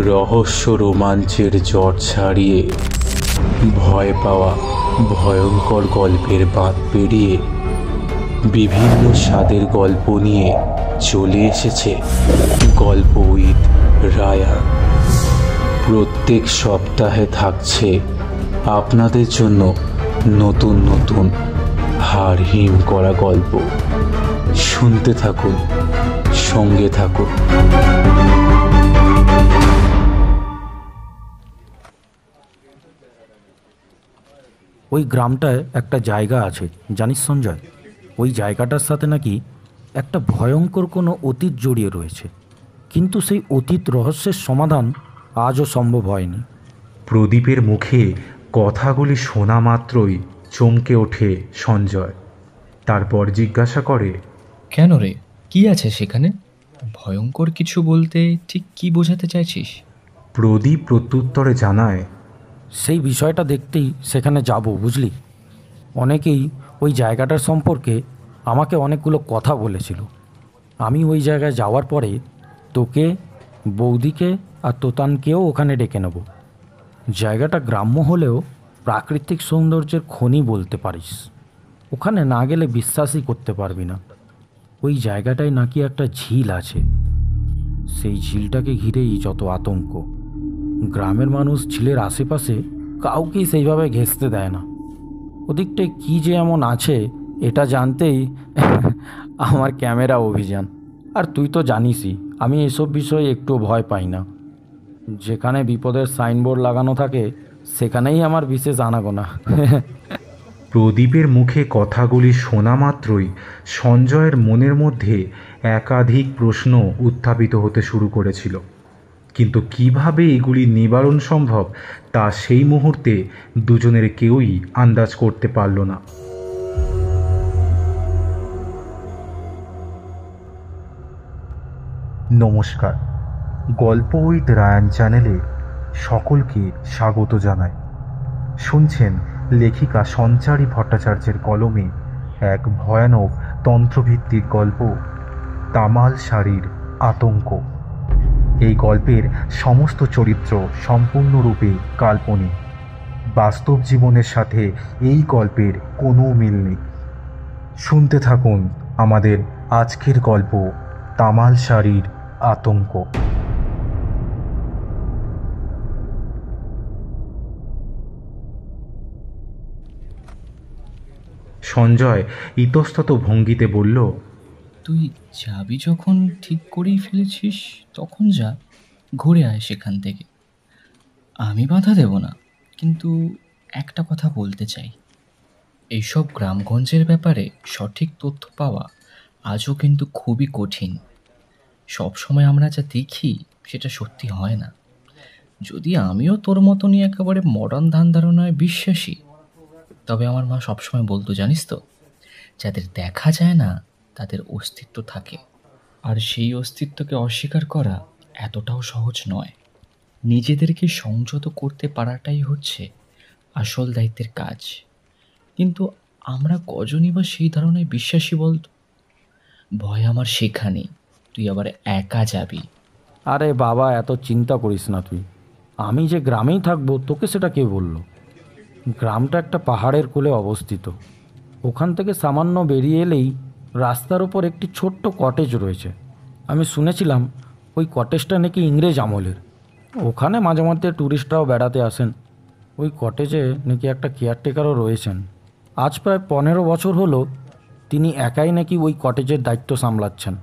রহস্য রোমাঞ্চের জট ছাড়িয়ে ভয় পাওয়া ভয়ঙ্কর গল্পের বাঁধ পেরিয়ে বিভিন্ন স্বাদের গল্প নিয়ে চলে এসেছে গল্প উইথ রায়ান। প্রত্যেক সপ্তাহে থাকছে আপনাদের জন্য নতুন নতুন হাড় হিম করা গল্প। শুনতে থাকুন, সঙ্গে থাকুন। ওই গ্রামটায় একটা জায়গা আছে জানিস সঞ্জয়, ওই জায়গাটার সাথে নাকি একটা ভয়ঙ্কর কোনো অতীত জড়িয়ে রয়েছে, কিন্তু সেই অতীত রহস্যের সমাধান আজও সম্ভব হয়নি। প্রদীপের মুখে কথাগুলি শোনা মাত্রই চমকে ওঠে সঞ্জয়। তারপর জিজ্ঞাসা করে, কেন রে, কি আছে সেখানে? ভয়ঙ্কর কিছু বলতে ঠিক কি বোঝাতে চাইছিস? প্রদীপ প্রত্যুত্তরে জানায়, সেই বিষয়টা দেখতেই সেখানে যাব বুঝলি। অনেকেই ওই জায়গাটার সম্পর্কে আমাকে অনেকগুলো কথা বলেছিল। আমি ওই জায়গায় যাওয়ার পরে তোকে, বৌদিকে আর তোতানকেও ওখানে ডেকে নেব। জায়গাটা গ্রাম্য হলেও প্রাকৃতিক সৌন্দর্যের খনি বলতে পারিস। ওখানে না গেলে বিশ্বাসই করতে পারবি না। ওই জায়গাটায় নাকি একটা ঝিল আছে, সেই ঝিলটাকে ঘিরেই যত আতঙ্ক। গ্রামের মানুষ ঝিলের আশেপাশে কাউকেই সেইভাবে ঘেঁষতে দেয় না। ওদিকটায় কী যে এমন আছে এটা জানতেই আমার ক্যামেরা অভিযান। আর তুই তো জানিসই আমি এসব বিষয়ে একটু ভয় পাই না। যেখানে বিপদের সাইনবোর্ড লাগানো থাকে সেখানেই আমার বিশেষ আনাগোনা। প্রদীপের মুখে কথাগুলি শোনা মাত্রই সঞ্জয়ের মনের মধ্যে একাধিক প্রশ্ন উত্থাপিত হতে শুরু করেছিল, কিন্তু কিভাবে এগুলি নিবারণ সম্ভব তা সেই মুহূর্তে দুজনের কেউই আন্দাজ করতে পারল না। নমস্কার, গল্প উইথ রায়ান চ্যানেলে সকলকে স্বাগত জানাই। শুনছেন লেখিকা সঞ্চারী ভট্টাচার্যের কলমে এক ভয়ানক তন্ত্রভিত্তিক গল্প, তামাল শাড়ির আতঙ্ক। এই গল্পের সমস্ত চরিত্র সম্পূর্ণরূপে কাল্পনিক। বাস্তব জীবনের সাথে এই গল্পের কোনো মিল নেই। শুনতে থাকুন আমাদের আজকের গল্প, তামাল শাড়ির আতঙ্ক। সঞ্জয় ইতস্তত ভঙ্গিতে বলল, তুই যাবি যখন ঠিক করেই ফেলেছিস তখন যা, ঘুরে আয় সেখান থেকে। আমি বাধা দেব না, কিন্তু একটা কথা বলতে চাই। এইসব গ্রামগঞ্জের ব্যাপারে সঠিক তথ্য পাওয়া আজও কিন্তু খুবই কঠিন। সবসময় আমরা যা দেখি সেটা সত্যি হয় না। যদি আমিও তোর মতনই একেবারে মডার্ন ধ্যান ধারণায় বিশ্বাসী, তবে আমার মা সবসময় বলতো জানিস তো, যাদের দেখা যায় না তাদের অস্তিত্ব থাকে, আর সেই অস্তিত্বকে অস্বীকার করা এতটাও সহজ নয়। নিজেদেরকে সংযত করতে পারাটাই হচ্ছে আসল দায়িত্বের কাজ। কিন্তু আমরা কজনই বা সেই ধারণায় বিশ্বাসী বলতো? ভয় আমার সেখানে, তুই আবার একা যাবি। আরে বাবা, এত চিন্তা করিস না তুই। আমি যে গ্রামেই থাকবো তোকে সেটা কে বলল? গ্রামটা একটা পাহাড়ের কোলে অবস্থিত। ওখান থেকে সামান্য বেরিয়ে এলেই রাস্তার ওপর একটি ছোট্ট কটেজ রয়েছে। আমি শুনেছিলাম ওই কটেজটা নাকি ইংরেজ আমলের। ওখানে মাঝে মধ্যে ট্যুরিস্টরাও বেড়াতে আসেন। ওই কটেজে নাকি একটা কেয়ারটেকারও রয়েছেন। আজ প্রায় 15 বছর হলো তিনি একাই নাকি ওই কটেজের দায়িত্ব সামলাচ্ছেন,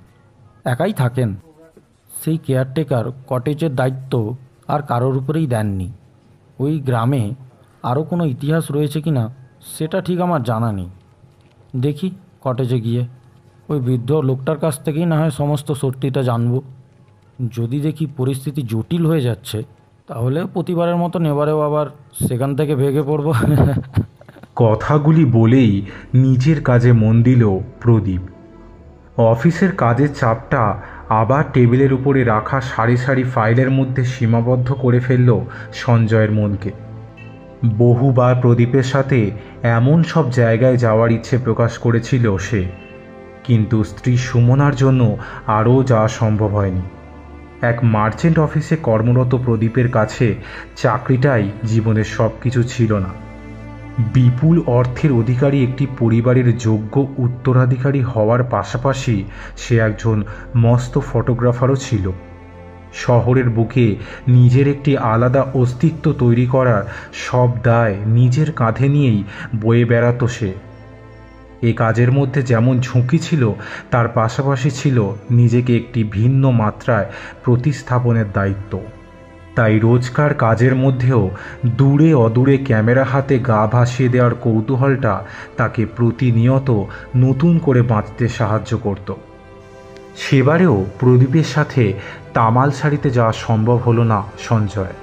একাই থাকেন। সেই কেয়ারটেকার কটেজের দায়িত্ব আর কারোর উপরেই দেননি। ওই গ্রামে আরও কোনো ইতিহাস রয়েছে কি না সেটা ঠিক আমার জানা নেই। দেখি কটেজে গিয়ে ওই বৃদ্ধ লোকটার কাছ থেকেই না হয় সমস্ত সত্যিটা জানবো। যদি দেখি পরিস্থিতি জটিল হয়ে যাচ্ছে তাহলে প্রতিবারের মতন এবারেও আবার সেখান থেকে ভেগে পড়ব। কথাগুলি বলেই নিজের কাজে মন দিল প্রদীপ। অফিসের কাজের চাপটা আবার টেবিলের উপরে রাখা সারি সারি ফাইলের মধ্যে সীমাবদ্ধ করে ফেলল সঞ্জয়ের মনকে। বহুবার প্রদীপের সাথে এমন সব জায়গায় যাওয়ার ইচ্ছে প্রকাশ করেছিল সে, কিন্তু স্ত্রী সুমনার জন্য আরও যাওয়া সম্ভব হয়নি। এক মার্চেন্ট অফিসে কর্মরত প্রদীপের কাছে চাকরিটাই জীবনের সব কিছু ছিল না। বিপুল অর্থের অধিকারী একটি পরিবারের যোগ্য উত্তরাধিকারী হওয়ার পাশাপাশি সে একজন মস্ত ফটোগ্রাফারও ছিল। শহরের বুকে নিজের একটি আলাদা অস্তিত্ব তৈরি করার সব দায় নিজের কাঁধে নিয়েই বয়ে বেড়াতো সে। এ কাজের মধ্যে যেমন ঝুঁকি ছিল, তার পাশাপাশি ছিল নিজেকে একটি ভিন্ন মাত্রায় প্রতিস্থাপনের দায়িত্ব। তাই রোজকার কাজের মধ্যেও দূরে অদূরে ক্যামেরা হাতে গা ভাসিয়ে দেওয়ার কৌতূহলটা তাকে প্রতিনিয়ত নতুন করে বাঁচতে সাহায্য করত। সেবারেও প্রদীপের সাথে তামালসারিতে যাওয়া সম্ভব হলো না সঞ্জয়।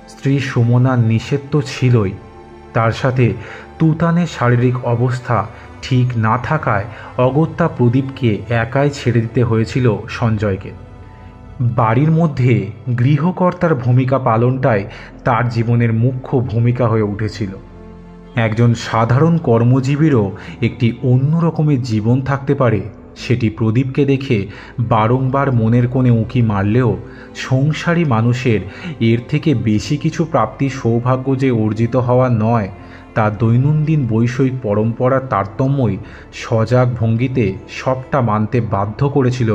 স্ত্রী সুমনার নিষেধ তো ছিলই, তার সাথে তুতানের শারীরিক অবস্থা ঠিক না থাকায় অগত্যা প্রদীপকে একাই ছেড়ে দিতে হয়েছিল সঞ্জয়কে। বাড়ির মধ্যে গৃহকর্তার ভূমিকা পালনটাই তার জীবনের মুখ্য ভূমিকা হয়ে উঠেছিল। একজন সাধারণ কর্মজীবীরও একটি অন্য রকমের জীবন থাকতে পারে, সেটি প্রদীপকে দেখে বারংবার মনের কোণে উঁকি মারলেও সংসারী মানুষের এর থেকে বেশি কিছু প্রাপ্তির সৌভাগ্য যে অর্জিত হওয়া নয়, তা দৈনন্দিন বৈষয়িক পরম্পরার তারতম্যই সজাগ ভঙ্গিতে সবটা মানতে বাধ্য করেছিল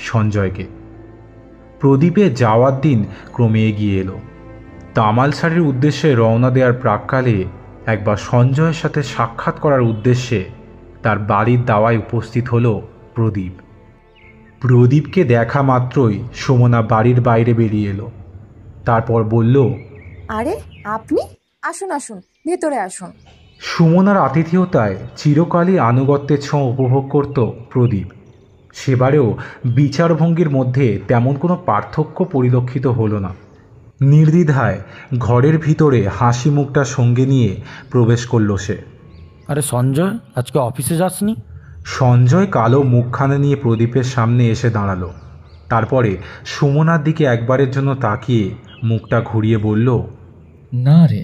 সঞ্জয়কে। প্রদীপের যাওয়ার দিন ক্রমে এগিয়ে এলো। তামালসারির উদ্দেশ্যে রওনা দেওয়ার প্রাক্কালে একবার সঞ্জয়ের সাথে সাক্ষাৎ করার উদ্দেশ্যে তার বাড়ির দাওয়ায় উপস্থিত হলো প্রদীপ। প্রদীপকে দেখা মাত্রই সুমনা বাড়ির বাইরে বেরিয়ে এলো। তারপর বলল, আরে আপনি আসুন আসুন, ভেতরে আসুন। সুমনার আতিথেয়তায় চিরকালই আনুগত্যের ছোঁয়া উপভোগ করত প্রদীপ। সেবারেও বিচারভঙ্গির মধ্যে তেমন কোনো পার্থক্য পরিলক্ষিত হলো না। নির্দ্বিধায় ঘরের ভিতরে হাসি মুখটা সঙ্গে নিয়ে প্রবেশ করল সে। আরে সঞ্জয়, আজকে অফিসে যাসনি? সঞ্জয় কালো মুখখানা নিয়ে প্রদীপের সামনে এসে দাঁড়ালো। তারপরে সুমনার দিকে একবারের জন্য তাকিয়ে মুখটা ঘুরিয়ে বলল, না রে,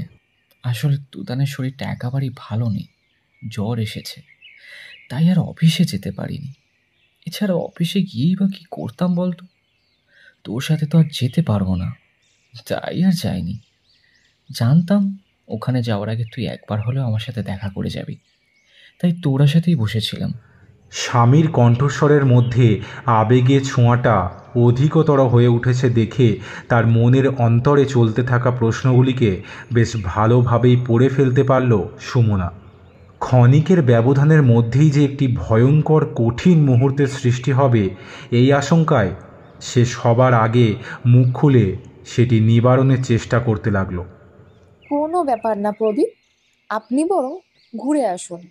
আসলে তুতানের শরীরটা একেবারেই ভালো নেই, জ্বর এসেছে, তাই আর অফিসে যেতে পারিনি। এছাড়া অফিসে গিয়েই বা কী করতাম বলতো? তোর সাথে তো আর যেতে পারবো না, তাই আর যাইনি। জানতাম ওখানে যাওয়ার আগে তুই একবার হলেও আমার সাথে দেখা করে যাবি, তাই তোর সাথেই বসেছিলাম। স্বামীর কণ্ঠস্বরের মধ্যে আবেগের ছোঁয়াটা অধিকতর হয়ে উঠেছে দেখে তার মনের অন্তরে চলতে থাকা প্রশ্নগুলিকে বেশ ভালোভাবেই পড়ে ফেলতে পারল সুমনা। ক্ষণিকের ব্যবধানের মধ্যেই যে একটি ভয়ঙ্কর কঠিন মুহূর্তের সৃষ্টি হবে, এই আশঙ্কায় সে সবার আগে মুখ খুলে সেটি নিবারণের চেষ্টা করতে লাগলো। কোনো ব্যাপার না প্রদীপ, আপনি বরং ঘুরে আসুন।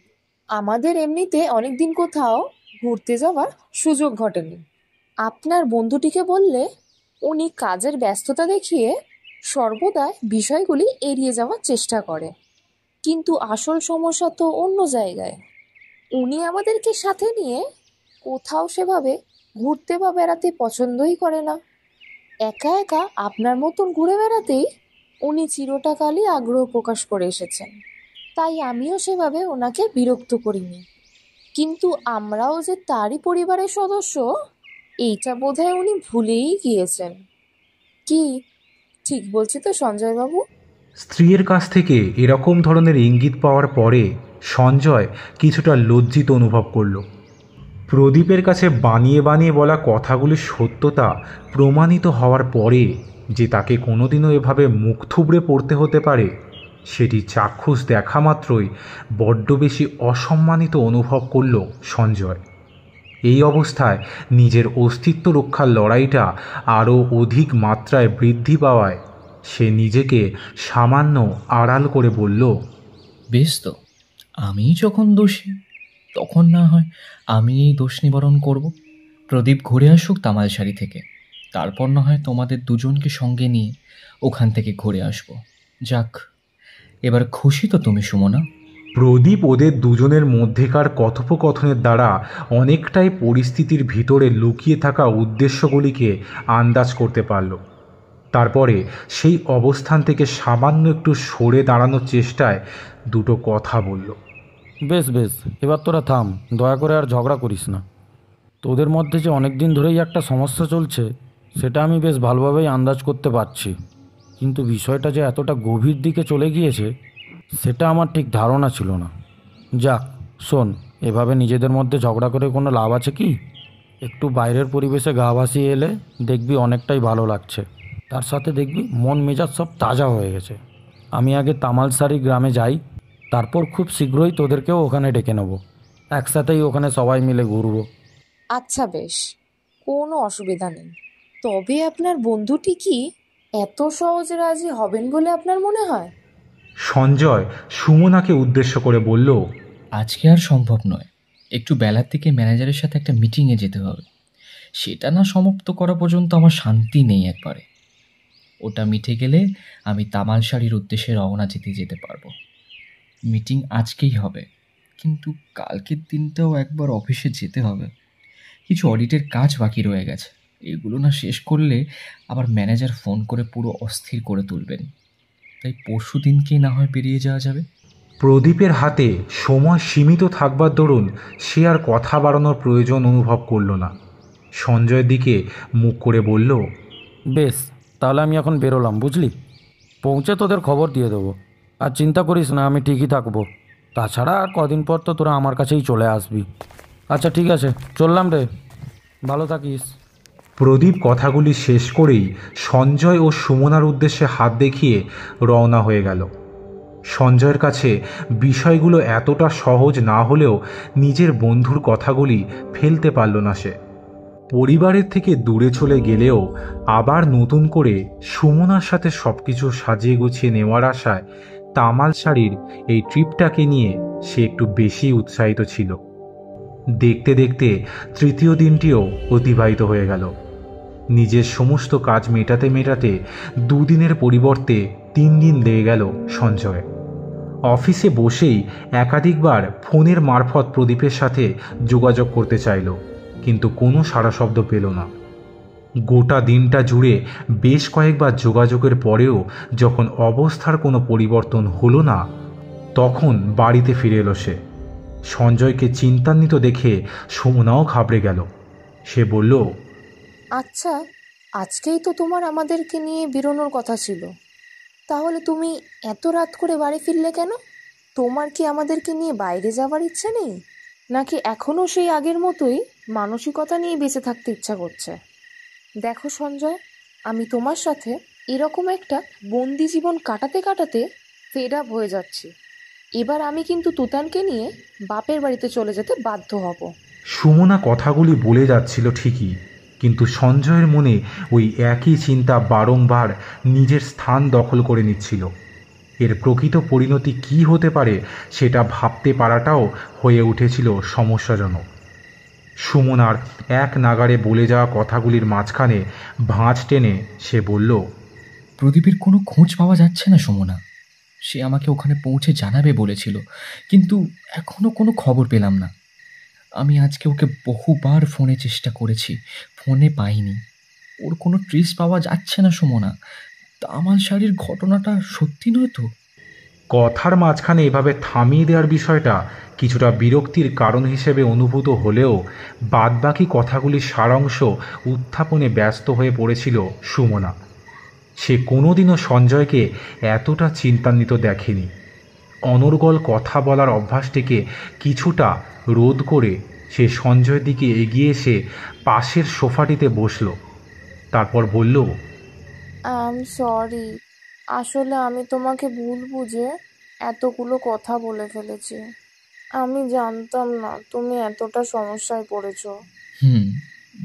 আমাদের এমনিতে অনেকদিন কোথাও ঘুরতে যাওয়ার সুযোগ ঘটেনি। আপনার বন্ধুটিকে বললে উনি কাজের ব্যস্ততা দেখিয়ে সর্বদা বিষয়গুলি এড়িয়ে যাওয়ার চেষ্টা করে, কিন্তু আসল সমস্যা তো অন্য জায়গায়। উনি আমাদেরকে সাথে নিয়ে কোথাও সেভাবে ঘুরতে বা বেড়াতে পছন্দই করে না। একা একা আপনার মতন ঘুরে বেড়াতেই উনি চিরটাকালই আগ্রহ প্রকাশ করে এসেছেন, তাই আমিও সেভাবে ওনাকে বিরক্ত করিনি। কিন্তু আমরাও যে তারই পরিবারের সদস্য, এইটা বোধহয় উনি ভুলেই গিয়েছেন। কি ঠিক বলছি তো সঞ্জয়বাবু? স্ত্রীর কাছ থেকে এরকম ধরনের ইঙ্গিত পাওয়ার পরে সঞ্জয় কিছুটা লজ্জিত অনুভব করল। প্রদীপের কাছে বানিয়ে বানিয়ে বলা কথাগুলির সত্যতা প্রমাণিত হওয়ার পরে যে তাকে কোনোদিনও এভাবে মুখ থুবড়ে পড়তে হতে পারে, সেটি চাক্ষুষ দেখা মাত্রই বড্ড বেশি অসম্মানিত অনুভব করল সঞ্জয়। এই অবস্থায় নিজের অস্তিত্ব রক্ষার লড়াইটা আরও অধিক মাত্রায় বৃদ্ধি পাওয়ায় সে নিজেকে সামান্য আড়াল করে বলল, বেশ তো, আমি যখন দোষী তখন না হয় আমি এই দোষ নিবারণ করব। প্রদীপ ঘুরে আসুক তামালসারি থেকে, তারপর না হয় তোমাদের দুজনকে সঙ্গে নিয়ে ওখান থেকে ঘুরে আসব। যাক, এবার খুশি তো তুমি সুমনা? প্রদীপ ওদের দুজনের মধ্যেকার কথোপকথনের দ্বারা অনেকটাই পরিস্থিতির ভিতরে লুকিয়ে থাকা উদ্দেশ্যগুলিকে আন্দাজ করতে পারল। তারপরে সেই অবস্থান থেকে সামান্য একটু সরে দাঁড়ানোর চেষ্টায় দুটো কথা বলল। বেশ বেশ, এবার তোরা থাম, দয়া করে আর ঝগড়া করিস না। তোদের মধ্যে যে অনেক দিন ধরেই একটা সমস্যা চলছে, সেটা আমি বেশ ভালোভাবেই আন্দাজ করতে পারছি, কিন্তু বিষয়টা যে এতটা গভীর দিকে চলে গিয়েছে সেটা আমার ঠিক ধারণা ছিল না। যাক, শোন, এভাবে নিজেদের মধ্যে ঝগড়া করে কোনো লাভ আছে কি? একটু বাইরের পরিবেশে গা ভাসিয়ে এলে দেখবি অনেকটাই ভালো লাগছে। তার সাথে দেখবি মন মেজাজ সব তাজা হয়ে গেছে। আমি আগে তামালসারি গ্রামে যাই, তারপর খুব শীঘ্রই তোদেরকেও ওখানে ডেকে নেব। একসাথেই ওখানে সবাই মিলে ঘুরবো। আচ্ছা বেশ, কোনো অসুবিধা নেই। তবে আপনার বন্ধুটি কি এত সহজে রাজি হবেন বলে আপনার মনে হয়? সঞ্জয় সুমনাকে উদ্দেশ্য করে বলল, আজকে আর সম্ভব নয়। একটু বেলার থেকে ম্যানেজারের সাথে একটা মিটিংয়ে যেতে হবে। সেটা না সমাপ্ত করা পর্যন্ত আমার শান্তি নেই একবারে। ওটা মিটে গেলে আমি তামালসারির উদ্দেশ্যে রওনা যেতে পারবো। মিটিং আজকেই হবে, কিন্তু কালকের দিনটাও একবার অফিসে যেতে হবে। কিছু অডিটের কাজ বাকি রয়ে গেছে, এগুলো না শেষ করলে আবার ম্যানেজার ফোন করে পুরো অস্থির করে তুলবেন। তাই পরশু দিনকেই না হয় বেরিয়ে যাওয়া যাবে। প্রদীপের হাতে সময় সীমিত থাকবার দরুন সে আর কথা বাড়ানোর প্রয়োজন অনুভব করল না। সঞ্জয়ের দিকে মুখ করে বলল, বেশ, তাহলে আমি এখন বেরোলাম, বুঝলি? পৌঁছে তোদের খবর দিয়ে দেবো। আর চিন্তা করিস না, আমি ঠিকই থাকবো। তাছাড়া আর কদিন পর তো তোরা আমার কাছেই চলে আসবি। আচ্ছা ঠিক আছে, চললাম রে, ভালো থাকিস। প্রদীপ কথাগুলি শেষ করেই সঞ্জয় ও সুমনার উদ্দেশ্যে হাত দেখিয়ে রওনা হয়ে গেল। সঞ্জয়ের কাছে বিষয়গুলো এতটা সহজ না হলেও নিজের বন্ধুর কথাগুলি ফেলতে পারল না সে। পরিবারের থেকে দূরে চলে গেলেও আবার নতুন করে সুমনার সাথে সবকিছু সাজিয়ে গুছিয়ে নেওয়ার আশায় তামালসারির এই ট্রিপটাকে নিয়ে সে একটু বেশি উৎসাহিত ছিল। দেখতে দেখতে তৃতীয় দিনটিও অতিবাহিত হয়ে গেল। নিজের সমস্ত কাজ মেটাতে মেটাতে দুদিনের পরিবর্তে 3 দিন লেগে গেল সঞ্জয়। অফিসে বসেই একাধিকবার ফোনের মারফত প্রদীপের সাথে যোগাযোগ করতে চাইল, কিন্তু কোনো সাড়া শব্দ পেল না। গোটা দিনটা জুড়ে বেশ কয়েকবার যোগাযোগের পরেও যখন অবস্থার কোনো পরিবর্তন হলো না, তখন বাড়িতে ফিরে এলো সে। সঞ্জয়কে চিন্তান্বিত দেখে সুমনাও ঘাবড়ে গেল। সে বলল, আচ্ছা, আজকেই তো তোমার আমাদেরকে নিয়ে বেরোনোর কথা ছিল, তাহলে তুমি এত রাত করে বাড়ি ফিরলে কেন? তোমার কি আমাদেরকে নিয়ে বাইরে যাওয়ার ইচ্ছে নেই, নাকি এখনও সেই আগের মতোই মানসিকতা নিয়ে বেঁচে থাকতে ইচ্ছা করছে? দেখো সঞ্জয়, আমি তোমার সাথে এরকম একটা বন্দি জীবন কাটাতে কাটাতে ফেড আপ হয়ে যাচ্ছি। এবার আমি কিন্তু তুতানকে নিয়ে বাপের বাড়িতে চলে যেতে বাধ্য হব। সুমনা কথাগুলি বলে যাচ্ছিল ঠিকই, কিন্তু সঞ্জয়ের মনে ওই একই চিন্তা বারংবার নিজের স্থান দখল করে নিচ্ছিল। এর প্রকৃত পরিণতি কী হতে পারে সেটা ভাবতে পারাটাও হয়ে উঠেছিল সমস্যাজনক। সুমনার এক নাগাড়ে বলে যাওয়া কথাগুলির মাঝখানে ভাঁজ টেনে সে বলল, প্রদীপের কোনো খোঁজ পাওয়া যাচ্ছে না সুমনা। সে আমাকে ওখানে পৌঁছে জানাবে বলেছিল, কিন্তু এখনও কোনো খবর পেলাম না। আমি আজকে ওকে বহুবার ফোনে চেষ্টা করেছি, ফোনে পাইনি। ওর কোনো ট্রেস পাওয়া যাচ্ছে না সুমনা। তামালসারির ঘটনাটা সত্যি নয় তো? কথার মাঝখানে এভাবে থামিয়ে দেওয়ার বিষয়টা কিছুটা বিরক্তির কারণ হিসেবে অনুভূত হলেও বাদবাকি কথাগুলির সারাংশ উত্থাপনে ব্যস্ত হয়ে পড়েছিল সুমনা। সে কোনোদিনও সঞ্জয়কে এতটা চিন্তান্বিত দেখেনি। অনর্গল কথা বলার অভ্যাসটিকে কিছুটা রোধ করে সে সঞ্জয়ের দিকে এগিয়ে এসে পাশের সোফাটিতে বসল। তারপর বলল, সরি, আসলে আমি তোমাকে ভুল বুঝে এতগুলো কথা বলে ফেলেছি। আমি জানতাম না তুমি এতটা সমস্যায় পড়েছো।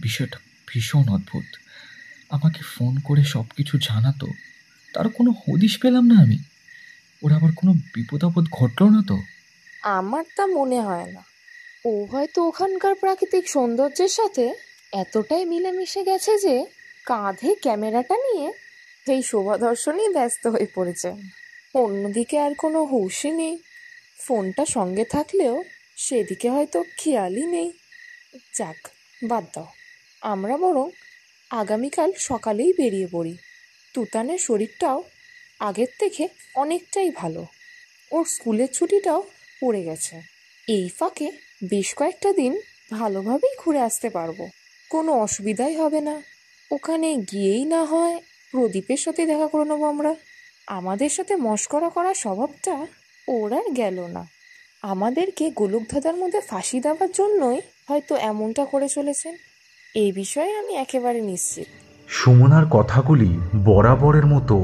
বিষয়টা ভীষণ অদ্ভুত। আমাকে ফোন করে সব কিছু জানাতো, তার কোনো হদিশ পেলাম না আমি। ওর আবার কোনো বিপদ আপদ ঘটল না তো? আমার তা মনে হয় না। ও হয়তো ওখানকার প্রাকৃতিক সৌন্দর্যের সাথে এতটাই মিলেমিশে গেছে যে কাঁধে ক্যামেরাটা নিয়ে সেই শোভা দর্শনেই ব্যস্ত হয়ে পড়েছে। অন্যদিকে আর কোনো হুঁশই নেই। ফোনটা সঙ্গে থাকলেও সেদিকে হয়তো খেয়ালই নেই। যাক, বাদ দাও। আমরা বরং আগামীকাল সকালেই বেরিয়ে পড়ি। তুতানের শরীরটাও আগের থেকে অনেকটাই ভালো। ওর স্কুলের ছুটিটাও পড়ে গেছে। এই ফাঁকে বেশ কয়েকটা দিন ভালোভাবেই ঘুরে আসতে পারবো, কোনো অসুবিধাই হবে না। ওখানে গিয়েই না হয় প্রদীপের সাথে দেখা করে নেবো আমরা। আমাদের সাথে মশকরা করার স্বভাবটা ওর আর গেল না। আমাদেরকে গোলকধাঁধার মধ্যে ফাঁসি দেওয়ার জন্যই হয়তো এমনটা করে চলেছেন, এই বিষয়ে আমি একেবারে নিশ্চিত। সুমনার কথাগুলি বরাবরের মতো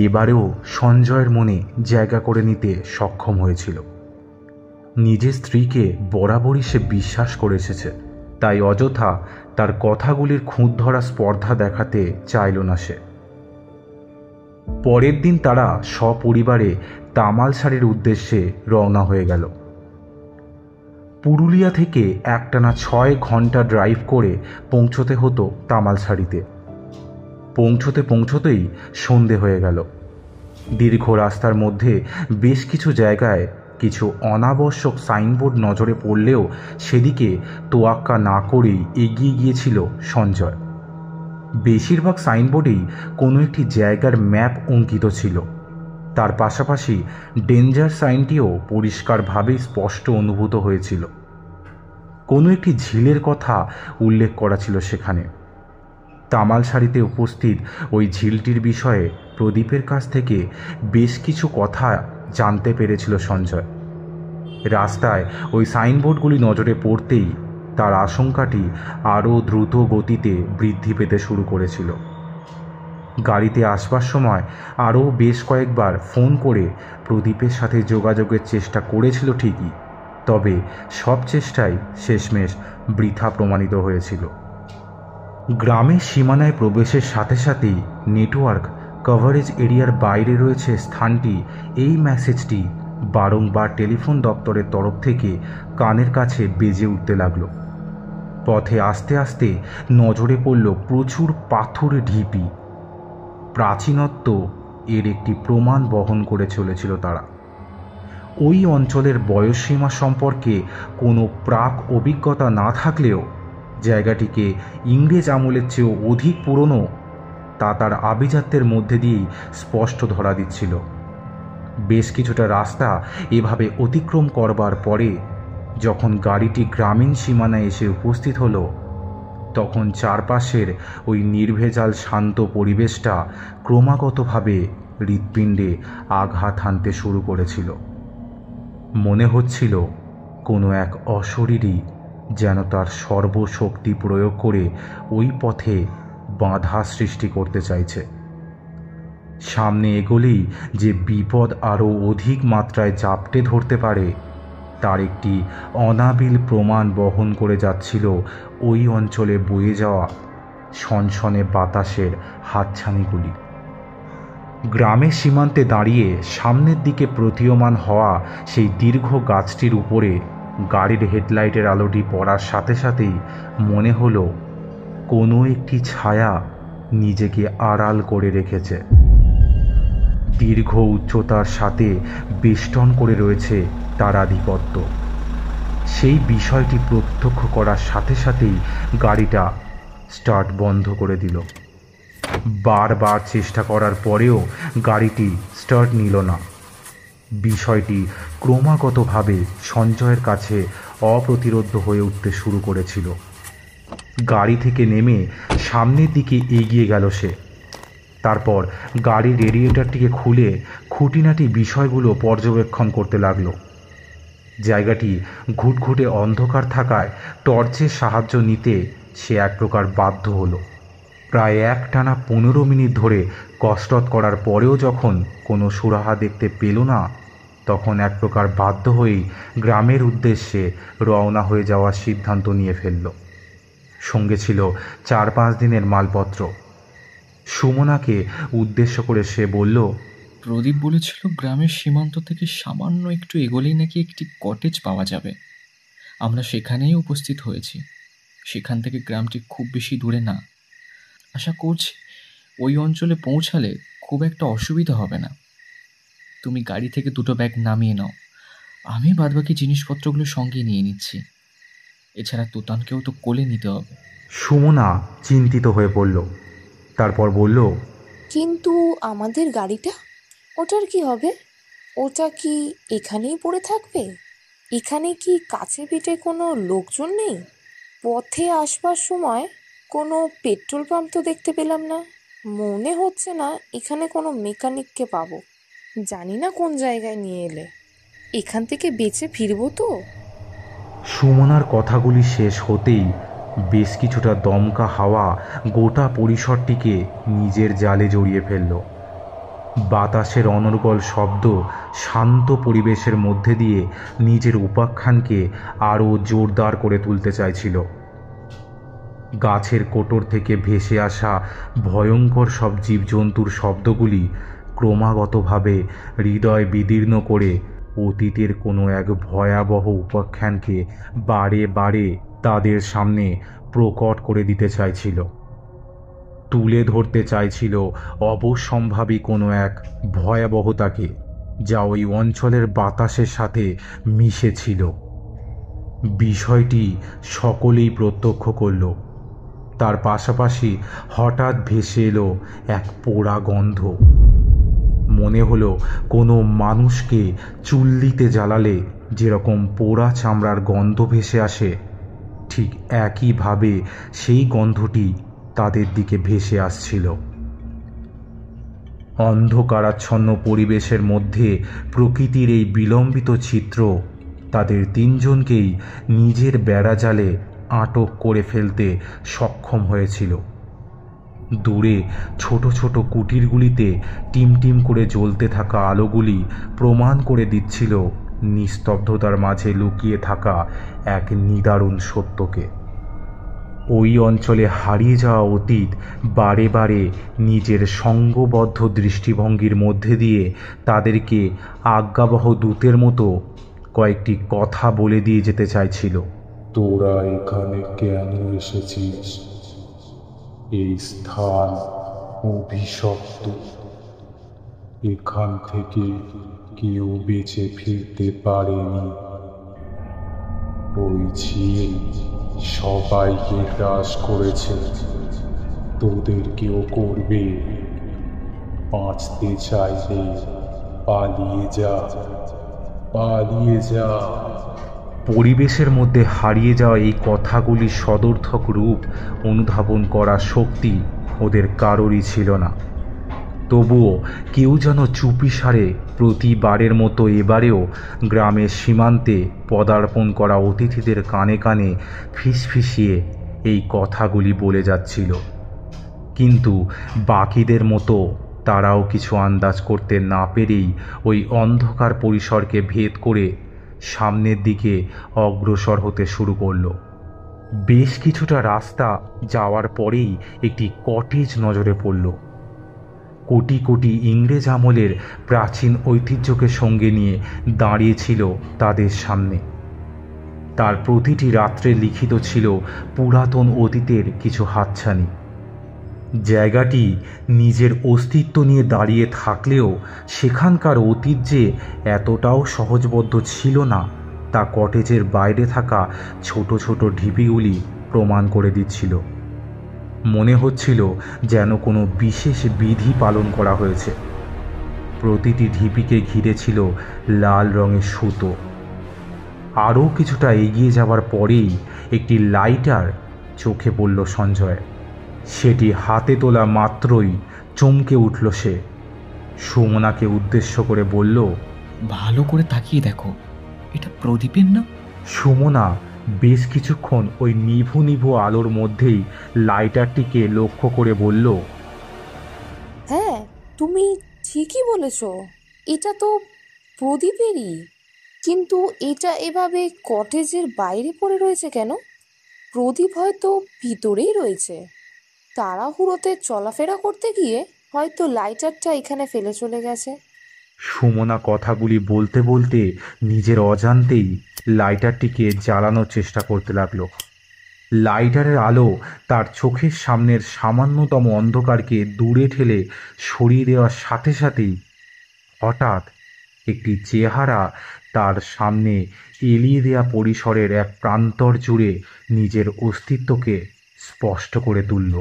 এবারেও সঞ্জয়ের মনে জায়গা করে নিতে সক্ষম হয়েছিল। নিজের স্ত্রীকে বরাবরই সে বিশ্বাস করে এসেছে, তাই অযথা তার কথাগুলির খুঁত ধরা স্পর্ধা দেখাতে চাইল না সে। পরের দিন তারা সপরিবারে তামালসারির উদ্দেশ্যে রওনা হয়ে গেল। পুরুলিয়া থেকে একটানা 6 ঘন্টা ড্রাইভ করে পৌঁছতে হতো তামালসারিতে। পৌঁছতেই সন্ধে হয়ে গেল। দীর্ঘ রাস্তার মধ্যে বেশ কিছু জায়গায় কিছু অনাবশ্যক সাইনবোর্ড নজরে পড়লেও সেদিকে তোয়াক্কা না করেই এগিয়ে গিয়েছিল সঞ্জয়। বেশিরভাগ সাইনবোর্ডেই কোনো একটি জায়গার ম্যাপ অঙ্কিত ছিল। তার পাশাপাশি ডেঞ্জার সাইনটিও পরিষ্কারভাবেই স্পষ্ট অনুভূত হয়েছিল। কোনো একটি ঝিলের কথা উল্লেখ করা ছিল সেখানে। তামালসারিতে উপস্থিত ওই ঝিলটির বিষয়ে প্রদীপের কাছ থেকে বেশ কিছু কথা জানতে পেরেছিল সঞ্জয়। রাস্তায় ওই সাইনবোর্ডগুলি নজরে পড়তেই তার আশঙ্কাটি আরও দ্রুত গতিতে বৃদ্ধি পেতে শুরু করেছিল। গাড়িতে আসবার সময় আরও বেশ কয়েকবার ফোন করে প্রদীপের সাথে যোগাযোগের চেষ্টা করেছিল ঠিকই, তবে সব চেষ্টাই শেষমেশ বৃথা প্রমাণিত হয়েছিল। গ্রামের সীমানায় প্রবেশের সাথে সাথেই নেটওয়ার্ক কভারেজ এরিয়ার বাইরে রয়েছে স্থানটি, এই মেসেজটি বারংবার টেলিফোন দপ্তরের তরফ থেকে কানের কাছে বেজে উঠতে লাগলো। পথে আস্তে আস্তে নজরে পড়ল প্রচুর পাথুরে ঢিপি। প্রাচীনত্ব এর একটি প্রমাণ বহন করে চলেছিল তারা। ওই অঞ্চলের বয়সসীমা সম্পর্কে কোনো প্রাক অভিজ্ঞতা না থাকলেও জায়গাটিকে ইংরেজ আমলের চেয়েও অধিক পুরনো তা তার আভিজাত্যের মধ্যে দিয়েই স্পষ্ট ধরা দিচ্ছিল। বেশ কিছুটা রাস্তা এভাবে অতিক্রম করবার পরে যখন গাড়িটি গ্রামীণ সীমানায় এসে উপস্থিত হলো, তখন চারপাশের ওই নির্ভেজাল শান্ত পরিবেশটা ক্রমাগতভাবে হৃৎপিণ্ডে আঘাত হানতে শুরু করেছিল। মনে হচ্ছিল কোনো এক অশরীরী যেন তার সর্বশক্তি প্রয়োগ করে ওই পথে বাধা সৃষ্টি করতে চাইছে। সামনে এগোলেই যে বিপদ আরও অধিক মাত্রায় জাপটে ধরতে পারে তার একটি অনাবিল প্রমাণ বহন করে যাচ্ছিল ওই অঞ্চলে বয়ে যাওয়া সনসনে বাতাসের হাতছানিগুলি। গ্রামের সীমান্তে দাঁড়িয়ে সামনের দিকে প্রতীয়মান হওয়া সেই দীর্ঘ গাছটির উপরে গাড়ির হেডলাইটের আলোটি পড়ার সাথে সাথেই মনে হলো কোনো একটি ছায়া নিজেকে আড়াল করে রেখেছে। দীর্ঘ উচ্চতার সাথে বেষ্টন করে রয়েছে তার আধিপত্য। সেই বিষয়টি প্রত্যক্ষ করার সাথে সাথেই গাড়িটা স্টার্ট বন্ধ করে দিল। বারবার চেষ্টা করার পরেও গাড়িটি স্টার্ট নিল না। বিষয়টি ক্রমাগতভাবে সঞ্জয়ের কাছে অপ্রতিরোধ্য হয়ে উঠতে শুরু করেছিল। গাড়ি থেকে নেমে সামনের দিকে এগিয়ে গেল সে। তারপর গাড়ির রেডিয়েটরটিকে খুলে খুঁটিনাটি বিষয়গুলো পর্যবেক্ষণ করতে লাগলো। জায়গাটি ঘুটঘুটে অন্ধকার থাকায় টর্চের সাহায্য নিতে সে এক প্রকার বাধ্য হলো। প্রায় একটানা 15 মিনিট ধরে কসরত করার পরেও যখন কোনো সুরাহা দেখতে পেল না, তখন এক প্রকার বাধ্য হয়েই গ্রামের উদ্দেশ্যে রওনা হয়ে যাওয়ার সিদ্ধান্ত নিয়ে ফেলল। সঙ্গে ছিল 4-5 দিনের মালপত্র। সুমনাকে উদ্দেশ্য করে সে বলল, প্রদীপ বলেছিল গ্রামের সীমান্ত থেকে সামান্য একটু এগোলেই নাকি একটি কটেজ পাওয়া যাবে। আমরা সেখানেই উপস্থিত হয়েছি। সেখান থেকে গ্রামটি খুব বেশি দূরে না। আশা করছি ওই অঞ্চলে পৌঁছালে খুব একটা অসুবিধা হবে না। তুমি গাড়ি থেকে 2টো ব্যাগ নামিয়ে নাও, আমি বাদবাকি জিনিসপত্রগুলো সঙ্গে নিয়ে নিচ্ছি। এছাড়া তোতানকেও তো কোলে নিতে হবে। সুমনা চিন্তিত হয়ে পড়ল। তারপর বলল, কিন্তু আমাদের গাড়িটা, ওটার কি হবে? ওটা কি এখানেই পড়ে থাকবে? এখানে কি কাছে পিঠে কোনো লোকজন নেই? পথে আসবার সময় কোনো পেট্রোল পাম্প তো দেখতে পেলাম না। মনে হচ্ছে না এখানে কোনো মেকানিককে পাবো। জানি না কোন জায়গায় নিয়ে এলে। এখান থেকে বেঁচে ফিরবো তো? সুমনার কথাগুলি শেষ হতেই বেশ কিছুটা দমকা হাওয়া গোটা পরিসরটিকে নিজের জালে জড়িয়ে ফেলল। বাতাসের অনর্গল শব্দ শান্ত পরিবেশের মধ্যে দিয়ে নিজের উপাখ্যানকে আরও জোরদার করে তুলতে চাইছিল। গাছের কোটর থেকে ভেসে আসা ভয়ঙ্কর সব জীবজন্তুর শব্দগুলি ক্রমাগতভাবে হৃদয় বিদীর্ণ করে অতীতের কোনো এক ভয়াবহ উপাখ্যানকে বারে বারে তাদের সামনে প্রকট করে দিতে চাইছিল, তুলে ধরতে চাইছিল অবশ্যম্ভাবী কোনো এক ভয়াবহতাকে যা ওই অঞ্চলের বাতাসের সাথে মিশেছিল। বিষয়টি সকলেই প্রত্যক্ষ করল। তার পাশাপাশি হঠাৎ ভেসে এলো এক পোড়া গন্ধ। মনে হলো কোনো মানুষকে চুল্লিতে জ্বালালে যেরকম পোড়া চামড়ার গন্ধ ভেসে আসে, ঠিক একইভাবে সেই গন্ধটি তাদের দিকে ভেসে আসছিল। অন্ধকারাচ্ছন্ন পরিবেশের মধ্যে প্রকৃতির এই বিলম্বিত চিত্র তাদের তিনজনকেই নিজের বেড়াজালে আটক করে ফেলতে সক্ষম হয়েছিল। দূরে ছোট ছোট কুটিরগুলিতে টিমটিম করে জ্বলতে থাকা আলোগুলি প্রমাণ করে দিচ্ছিল নিস্তব্ধতার মাঝে লুকিয়ে থাকা এক নিদারুণ সত্যকে। ওই অঞ্চলে হারিয়ে যাওয়া অতীত বারে বারে নিজের সঙ্গবদ্ধ দৃষ্টিভঙ্গির মধ্যে দিয়ে তাদেরকে আজ্ঞাবহ দূতের মতো কয়েকটি কথা বলে দিয়ে যেতে চাইছিল। তোরা এখানে কেন এসেছিস? এই স্থান অভিশপ্ত। এখান থেকে কেউ বেঁচে ফিরতে পারেনি। ওই ঝিল সবাইকে গ্রাস করেছে, তোদেরকেও করবে। বাঁচতে চাইলে পালিয়ে যা, পালিয়ে যা। পরিবেশের মধ্যে হারিয়ে যাওয়া এই কথাগুলি সদর্থক রূপ অনুধাবন করার শক্তি ওদের কারোরই ছিল না। তবুও কেউ যেন চুপিসারে প্রতিবারের মতো এবারেও গ্রামের সীমান্তে পদার্পণ করা অতিথিদের কানে কানে ফিসফিসিয়ে এই কথাগুলি বলে যাচ্ছিল। কিন্তু বাকিদের মতো তারাও কিছু আন্দাজ করতে না পেরেই ওই অন্ধকার পরিসরকে ভেদ করে সামনের দিকে অগ্রসর হতে শুরু করলো। বেশ কিছুটা রাস্তা যাওয়ার পরেই একটি কটেজ নজরে পড়ল। কোটি কোটি ইংরেজ আমলের প্রাচীন ঐতিহ্যকে সঙ্গে নিয়ে দাঁড়িয়েছিল তাদের সামনে। তার প্রতিটি রাত্রে লিখিত ছিল পুরাতন অতীতের কিছু হাতছানি। জায়গাটি নিজের অস্তিত্ব নিয়ে দাঁড়িয়ে থাকলেও সেখানকার অতীত যে এতটাও সহজবদ্ধ ছিল না তা কটেজের বাইরে থাকা ছোট ছোট ঢিপিগুলি প্রমাণ করে দিচ্ছিল। মনে হচ্ছিল যেন কোনো বিশেষ বিধি পালন করা হয়েছে। প্রতিটি ঢিপিকে ঘিরে ছিল লাল রঙের সুতো। আরও কিছুটা এগিয়ে যাওয়ার পরেই একটি লাইটার চোখে পড়ল সঞ্জয়। সেটি হাতে তোলা মাত্রই চমকে উঠল সে। সুমনাকে উদ্দেশ্য করে বলল, ভালো করে তাকিয়ে দেখো, এটা প্রদীপের না? সুমনা বেশ কিছুক্ষণ ওই নিভু নিভু আলোর মধ্যেই লাইটারটিকে লক্ষ্য করে বলল, হ্যাঁ, তুমি ঠিকই বলেছ, এটা তো প্রদীপেরই। কিন্তু এটা এভাবে কটেজের বাইরে পড়ে রয়েছে কেন? প্রদীপ হয়তো ভিতরেই রয়েছে। তাড়াহুড়োতে চলাফেরা করতে গিয়ে হয়তো লাইটারটা এখানে ফেলে চলে গেছে। সুমনা কথাগুলি বলতে বলতে নিজের অজান্তেই লাইটারটিকে জ্বালানোর চেষ্টা করতে লাগলো। লাইটারের আলো তার চোখের সামনের সামান্যতম অন্ধকারকে দূরে ঠেলে সরিয়ে দেওয়ার সাথে সাথেই হঠাৎ একটি চেহারা তার সামনে এলিয়ে দেয়া পরিসরের এক প্রান্তর জুড়ে নিজের অস্তিত্বকে স্পষ্ট করে তুলল।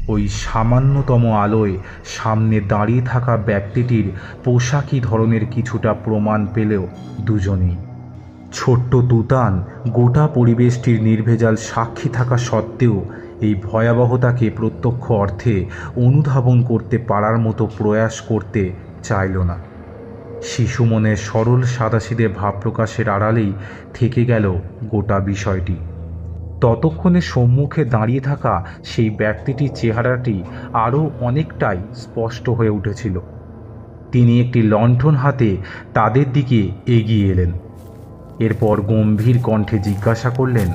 ওই সামান্যতম আলোয় সামনে দাঁড়িয়ে থাকা ব্যক্তিটির পোশাকি ধরনের কিছুটা প্রমাণ পেলেও দুজনেই ছোট্ট তুতান গোটা পরিবেশটির নির্ভেজাল সাক্ষী থাকা সত্ত্বেও এই ভয়াবহতাকে প্রত্যক্ষ অর্থে অনুধাবন করতে পারার মতো প্রয়াস করতে চাইল না। শিশু মনের সরল সাদাসিধে ভাব প্রকাশের আড়ালেই থেকে গেল গোটা বিষয়টি। ততক্ষণে সম্মুখে দাঁড়িয়ে থাকা সেই ব্যক্তিটির চেহারাটি আরও অনেকটাই স্পষ্ট হয়ে উঠেছিল। তিনি একটি লণ্ঠন হাতে তাদের দিকে এগিয়ে এলেন। এরপর গম্ভীর কণ্ঠে জিজ্ঞাসা করলেন,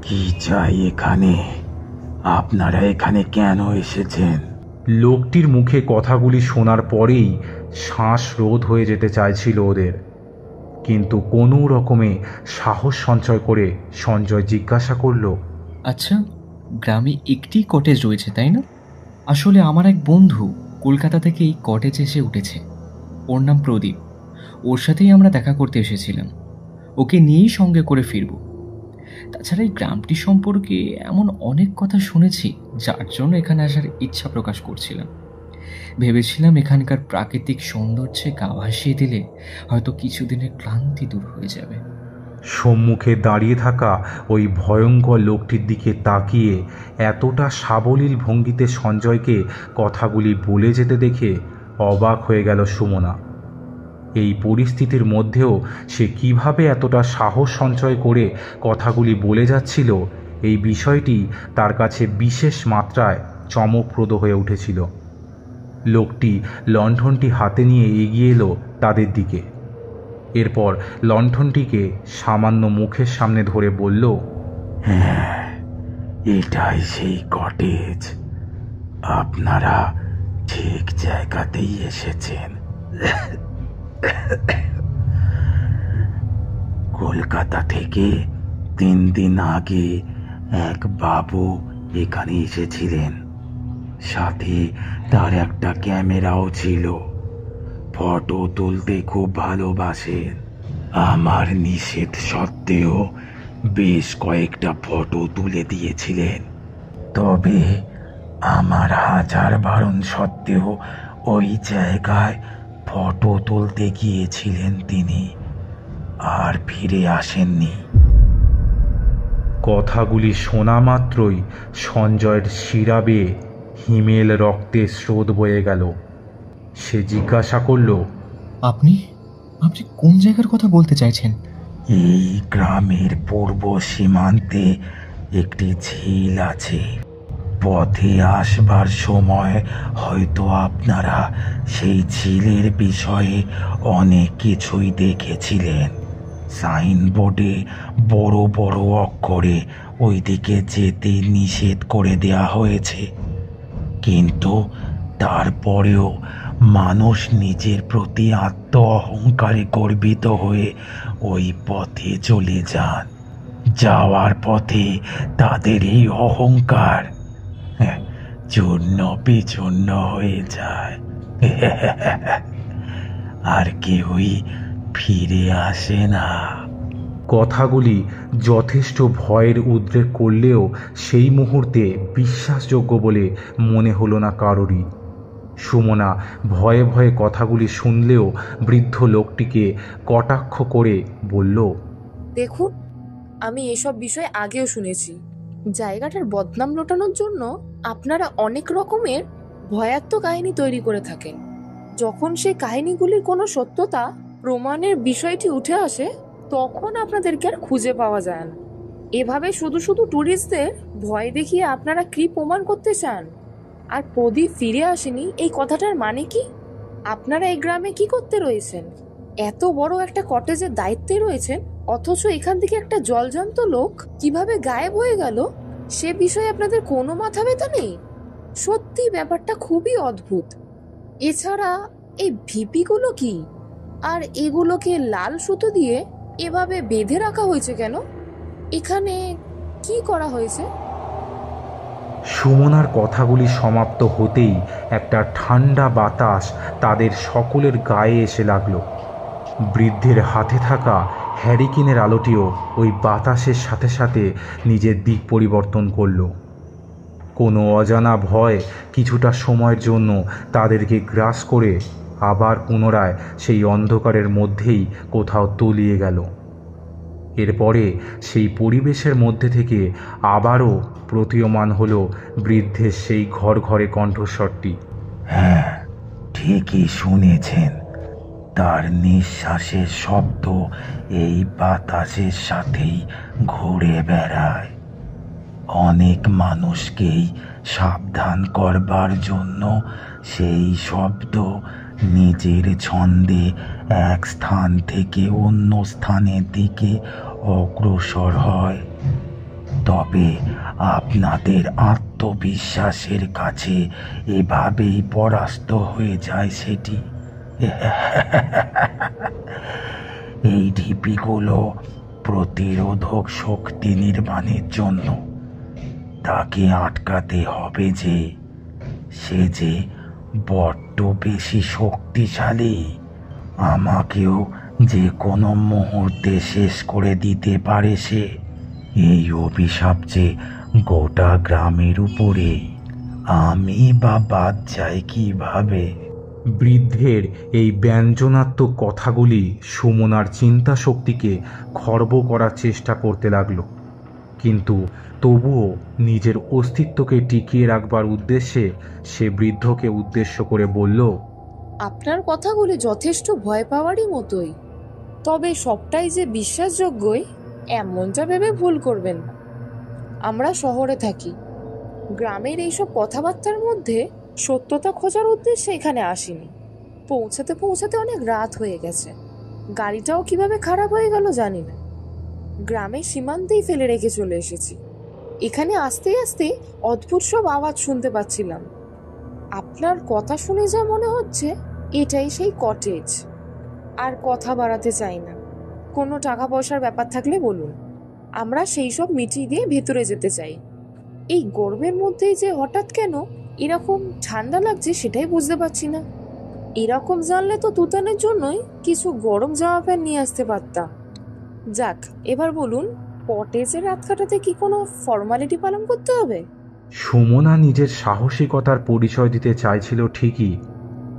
কি চাই এখানে? আপনারা এখানে কেন এসেছেন? লোকটির মুখে কথাগুলি শোনার পরেই শ্বাস রোধ হয়ে যেতে চাইছিল ওদের, কিন্তু কোনো রকমে সাহস সঞ্চয় করে সঞ্জয় জিজ্ঞাসা করল, আচ্ছা, গ্রামে একটি কটেজ রয়েছে তাই না? আসলে আমার এক বন্ধু কলকাতা থেকে এই কটেজ এসে উঠেছে। ওর নাম প্রদীপ। ওর সাথেই আমরা দেখা করতে এসেছিলাম। ওকে নিয়েই সঙ্গে করে ফিরব। তাছাড়া এই গ্রামটি সম্পর্কে এমন অনেক কথা শুনেছি, যার জন্য এখানে আসার ইচ্ছা প্রকাশ করছিলাম। ভেবেছিলাম এখানকার প্রাকৃতিক সৌন্দর্যে গা ভাসিয়ে দিলে হয়তো কিছুদিনের ক্লান্তি দূর হয়ে যাবে। সম্মুখে দাঁড়িয়ে থাকা ওই ভয়ঙ্কর লোকটির দিকে তাকিয়ে এতটা সাবলীল ভঙ্গিতে সঞ্জয়কে কথাগুলি বলে যেতে দেখে অবাক হয়ে গেল সুমনা। এই পরিস্থিতির মধ্যেও সে কিভাবে এতটা সাহস সঞ্চয় করে কথাগুলি বলে যাচ্ছিল, এই বিষয়টি তার কাছে বিশেষ মাত্রায় চমকপ্রদ হয়ে উঠেছিল। লোকটি লণ্ঠনটি হাতে নিয়ে এগিয়ে এলো তাদের দিকে। এরপর লণ্ঠনটিকে সামান্য মুখের সামনে ধরে বলল, হ্যাঁ, এটাই সেই কটেজ। আপনারা ঠিক জায়গাতেই এসেছেন। কলকাতা থেকে 3 দিন আগে এক বাবু এখানে এসেছিলেন। সাথে তার একটা ক্যামেরাও ছিল। ফটো তুলতে খুব ভালোবাসেন। আমার নিষেধ সত্ত্বেও বেশ কয়েকটা ফটো তুলে দিয়েছিলেন। তবে আমার হাজার বারণ সত্ত্বেও ওই জায়গায় ফটো তুলতে গিয়েছিলেন তিনি, আর ফিরে আসেননি। কথাগুলি শোনা মাত্রই সঞ্জয়ের শিরা বেয়ে হিমেল রক্তের স্রোত বয়ে গেল। সে জিজ্ঞাসা করল, আপনি আপনি কোন জায়গার কথা বলতে চাইছেন? এই গ্রামের পূর্ব সীমান্তে একটি ঝিল আছে। পথে আসবার সময় হয়তো আপনারা সেই ঝিলের বিষয়ে অনেক কিছুই দেখেছিলেন। সাইনবোর্ডে বড় বড় অক্ষরে ওইদিকে যেতে নিষেধ করে দেয়া হয়েছে, কিন্তু তারপরেও মানুষ নিজের প্রতি আত্ম অহংকারে গর্বিত হয়ে ওই পথে চলে যান। যাওয়ার পথে তাদের এই অহংকার চূর্ণ বিচূর্ণ হয়ে যায়, আর কেউই ফিরে আসে না। কথাগুলি যথেষ্ট ভয়ের উদ্রেক করলেও সেই মুহূর্তে বিশ্বাসযোগ্য বলে মনে হলো না কারোরই। সুমনা ভয়ে ভয়ে কথাগুলি শুনলেও বৃদ্ধ লোকটিকে কটাক্ষ করে বলল, দেখুন, আমি এসব বিষয় আগেও শুনেছি। জায়গাটার বদনাম লোটানোর জন্য আপনারা অনেক রকমের ভয়াত্মক কাহিনী তৈরি করে থাকেন। যখন সেই কাহিনীগুলির কোনো সত্যতা প্রমাণের বিষয়টি উঠে আসে, তখন আপনাদেরকে আর খুঁজে পাওয়া যায় না। এভাবে শুধু শুধু ট্যুরিস্টদের ভয় দেখিয়ে আপনারা কি প্রমাণ করতে চান? আর প্রদীপ ফিরে আসেনি এই কথাটার মানে কি? আপনারা এই গ্রামে কি করতে রয়েছেন? এত বড় একটা কটেজের দায়িত্বে রয়েছেন, অথচ এখান থেকে একটা জলজান্ত লোক কিভাবে গায়েব হয়ে গেল সে বিষয়ে আপনাদের কোনো মাথা ব্যথা নেই। সত্যি ব্যাপারটা খুবই অদ্ভুত। এছাড়া এই ভিপিগুলো কি, আর এগুলোকে লাল সুতো দিয়ে এভাবে বেঁধে রাখা হয়েছে কেন? এখানে কি করা হয়েছে? সুমনার কথাগুলি সমাপ্ত হতেই একটা ঠান্ডা বাতাস তাদের সকলের গায়ে এসে লাগলো। বৃদ্ধের হাতে থাকা হ্যারিকেনের আলোটিও ওই বাতাসের সাথে সাথে নিজের দিক পরিবর্তন করলো। কোনো অজানা ভয় কিছুটা সময়ের জন্য তাদেরকে গ্রাস করে আবার পুনরায় সেই অন্ধকারের মধ্যেই কোথাও তলিয়ে গেল। এরপরে সেই পরিবেশের মধ্যে থেকে আবারও প্রতীয়মান হলো বৃদ্ধের সেই ঘর ঘরে কণ্ঠস্বরটি। হ্যাঁ, ঠিকই শুনেছেন। তার নিঃশ্বাসের শব্দ এই বাতাসের সাথেই ঘুরে বেড়ায়। অনেক মানুষকেই সাবধান করবার জন্য সেই শব্দ নিজের ছন্দে এক স্থান থেকে অন্য স্থানের দিকে অগ্রসর হয়। তবে আপনাদের আত্মবিশ্বাসের কাছে এভাবেই পরাস্ত হয়ে যায় সেটি। এই ঢিপিগুলো প্রতিরোধক শক্তি নির্মাণের জন্য। তাকে আটকাতে হবে যে সে যে বড্ড বেশি শক্তিশালী, আমাকেও যে কোনো মুহূর্তে শেষ করে দিতে পারে সে। এই অভিশাপ যে গোটা গ্রামের উপরে, আমি বা বাদ যাই কিভাবে? বৃদ্ধের এই ব্যঞ্জনাত্মক কথাগুলি সুমনার চিন্তা শক্তিকে খর্ব করার চেষ্টা করতে লাগলো, কিন্তু তবুও নিজের অস্তিত্বকে টিকিয়ে রাখবার উদ্দেশ্যে সে বৃদ্ধকে উদ্দেশ্য করে বলল, আপনার কথাগুলি যথেষ্ট ভয় পাওয়ারই মতোই, তবে সবটাই যে বিশ্বাসযোগ্যই এমনটা ভেবে ভুল করবেন না। আমরা শহরে থাকি, গ্রামের এইসব কথাবার্তার মধ্যে সত্যতা খোঁজার উদ্দেশ্যে এখানে আসিনি। পৌঁছাতে পৌঁছাতে অনেক রাত হয়ে গেছে, গাড়িটাও কিভাবে খারাপ হয়ে গেল জানি না। গ্রামের সীমান্তেই ফেলে রেখে চলে এসেছি। এখানে আসতে আসতে অদ্ভুত সব আওয়াজ শুনতে পাচ্ছিলাম। আপনার কথা শুনে যা মনে হচ্ছে এটাই সেই কটেজ। আর কথা বাড়াতে চাই না, কোনো টাকা পয়সার ব্যাপার থাকলে বলুন, আমরা সেই সব মিটিয়ে দিয়ে ভেতরে যেতে চাই। এই গরমের মধ্যেই যে হঠাৎ কেন এরকম ঠান্ডা লাগছে সেটাই বুঝতে পারছি না। এরকম জানলে তো তুতানের জন্যই কিছু গরম জামা প্যান্ট নিয়ে আসতে পারতাম। যাক, এবার বলুন, কটেজে রাত কাটাতে কি কোনো ফর্মালিটি পালন করতে হবে? সুমনা নিজের সাহসিকতার পরিচয় দিতে চাইছিল ঠিকই,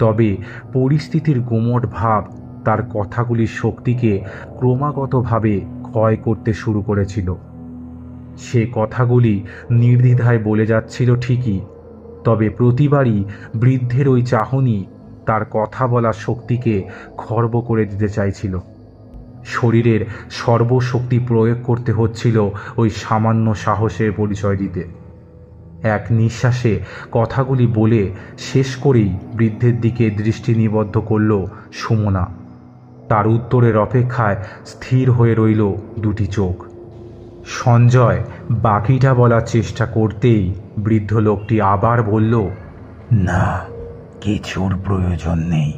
তবে পরিস্থিতির গুমট ভাব তার কথাগুলির শক্তিকে ক্রমাগতভাবে ক্ষয় করতে শুরু করেছিল। সে কথাগুলি নির্দ্বিধায় বলে যাচ্ছিল ঠিকই, তবে প্রতিবারই বৃদ্ধের ওই চাহনি তার কথা বলার শক্তিকে খর্ব করে দিতে চাইছিল। শরীরের সর্বশক্তি প্রয়োগ করতে হচ্ছিল ওই সামান্য সাহসের পরিচয় দিতে। এক নিঃশ্বাসে কথাগুলি বলে শেষ করেই বৃদ্ধের দিকে দৃষ্টি নিবদ্ধ করল সুমনা। তার উত্তরের অপেক্ষায় স্থির হয়ে রইল দুটি চোখ। সঞ্জয় বাকিটা বলার চেষ্টা করতেই বৃদ্ধ লোকটি আবার বলল, না, কিছুর প্রয়োজন নেই।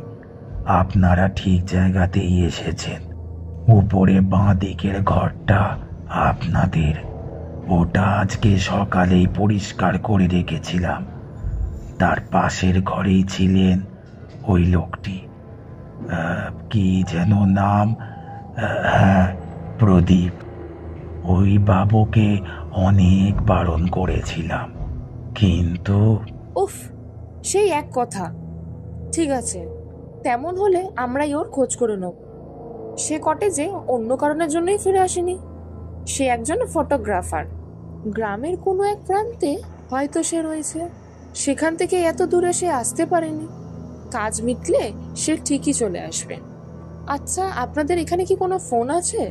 আপনারা ঠিক জায়গাতেই এসেছেন। উপরে বাঁ দিকের ঘরটা আপনাদের। ওটা আজকে সকালেই পরিষ্কার করে রেখেছিলাম। তার পাশের ঘরেই ছিলেন ওই লোকটি, কি যেন নাম, হ্যাঁ, প্রদীপ। ওই বাবুকে অনেক বারণ করেছিলাম, কিন্তু উফ, সেই এক কথা। ঠিক আছে, তেমন হলে আমরাই ওর খোঁজ করে নেব। সে কটেজে অন্য কারণের জন্যই ফিরে আসেনি। সে একজন ফটোগ্রাফার। গ্রামের কোনো এক প্রান্তে হয়তো সে রয়েছে। সেখান থেকে এত দূরে সে আসতে পারেনি। কাজ মিটলে সে ঠিকই চলে আসবে। আচ্ছা, আপনাদের এখানে কি কোনো ফোন আছে?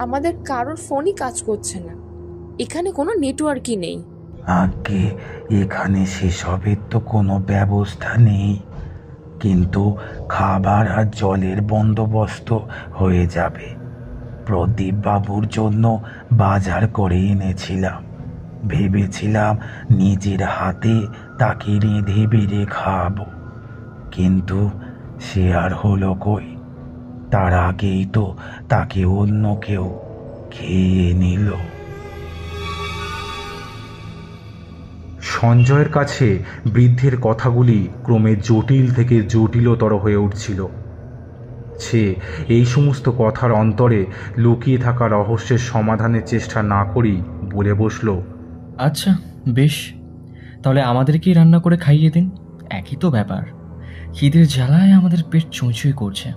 আমাদের কারোর ফোনই কাজ করছে না। এখানে কোনো নেটওয়ার্কই নেই। আগে এখানে সেসবের তো কোনো ব্যবস্থা নেই, কিন্তু খাবার আর জলের বন্দোবস্ত হয়ে যাবে। প্রদীপ বাবুর জন্য বাজার করে এনেছিলাম। ভেবেছিলাম নিজের হাতে তাকে রেঁধে বেড়ে খাওয়াবো, কিন্তু সে আর হলো কই। তার আগেই তো তাকে অন্য কেউ খেয়ে নিল। সঞ্জয়ের কাছে বৃদ্ধের কথাগুলি ক্রমে জটিল থেকে জটিলতর হয়ে উঠছিল। সে এই সমস্ত কথার অন্তরে লুকিয়ে থাকা রহস্যের সমাধানের চেষ্টা না করেই বলে বসল, আচ্ছা বেশ, তাহলে আমাদেরকেই রান্না করে খাইয়ে দিন, একই তো ব্যাপার। খিদের জ্বালায় আমাদের পেট চুঁচুই করছে।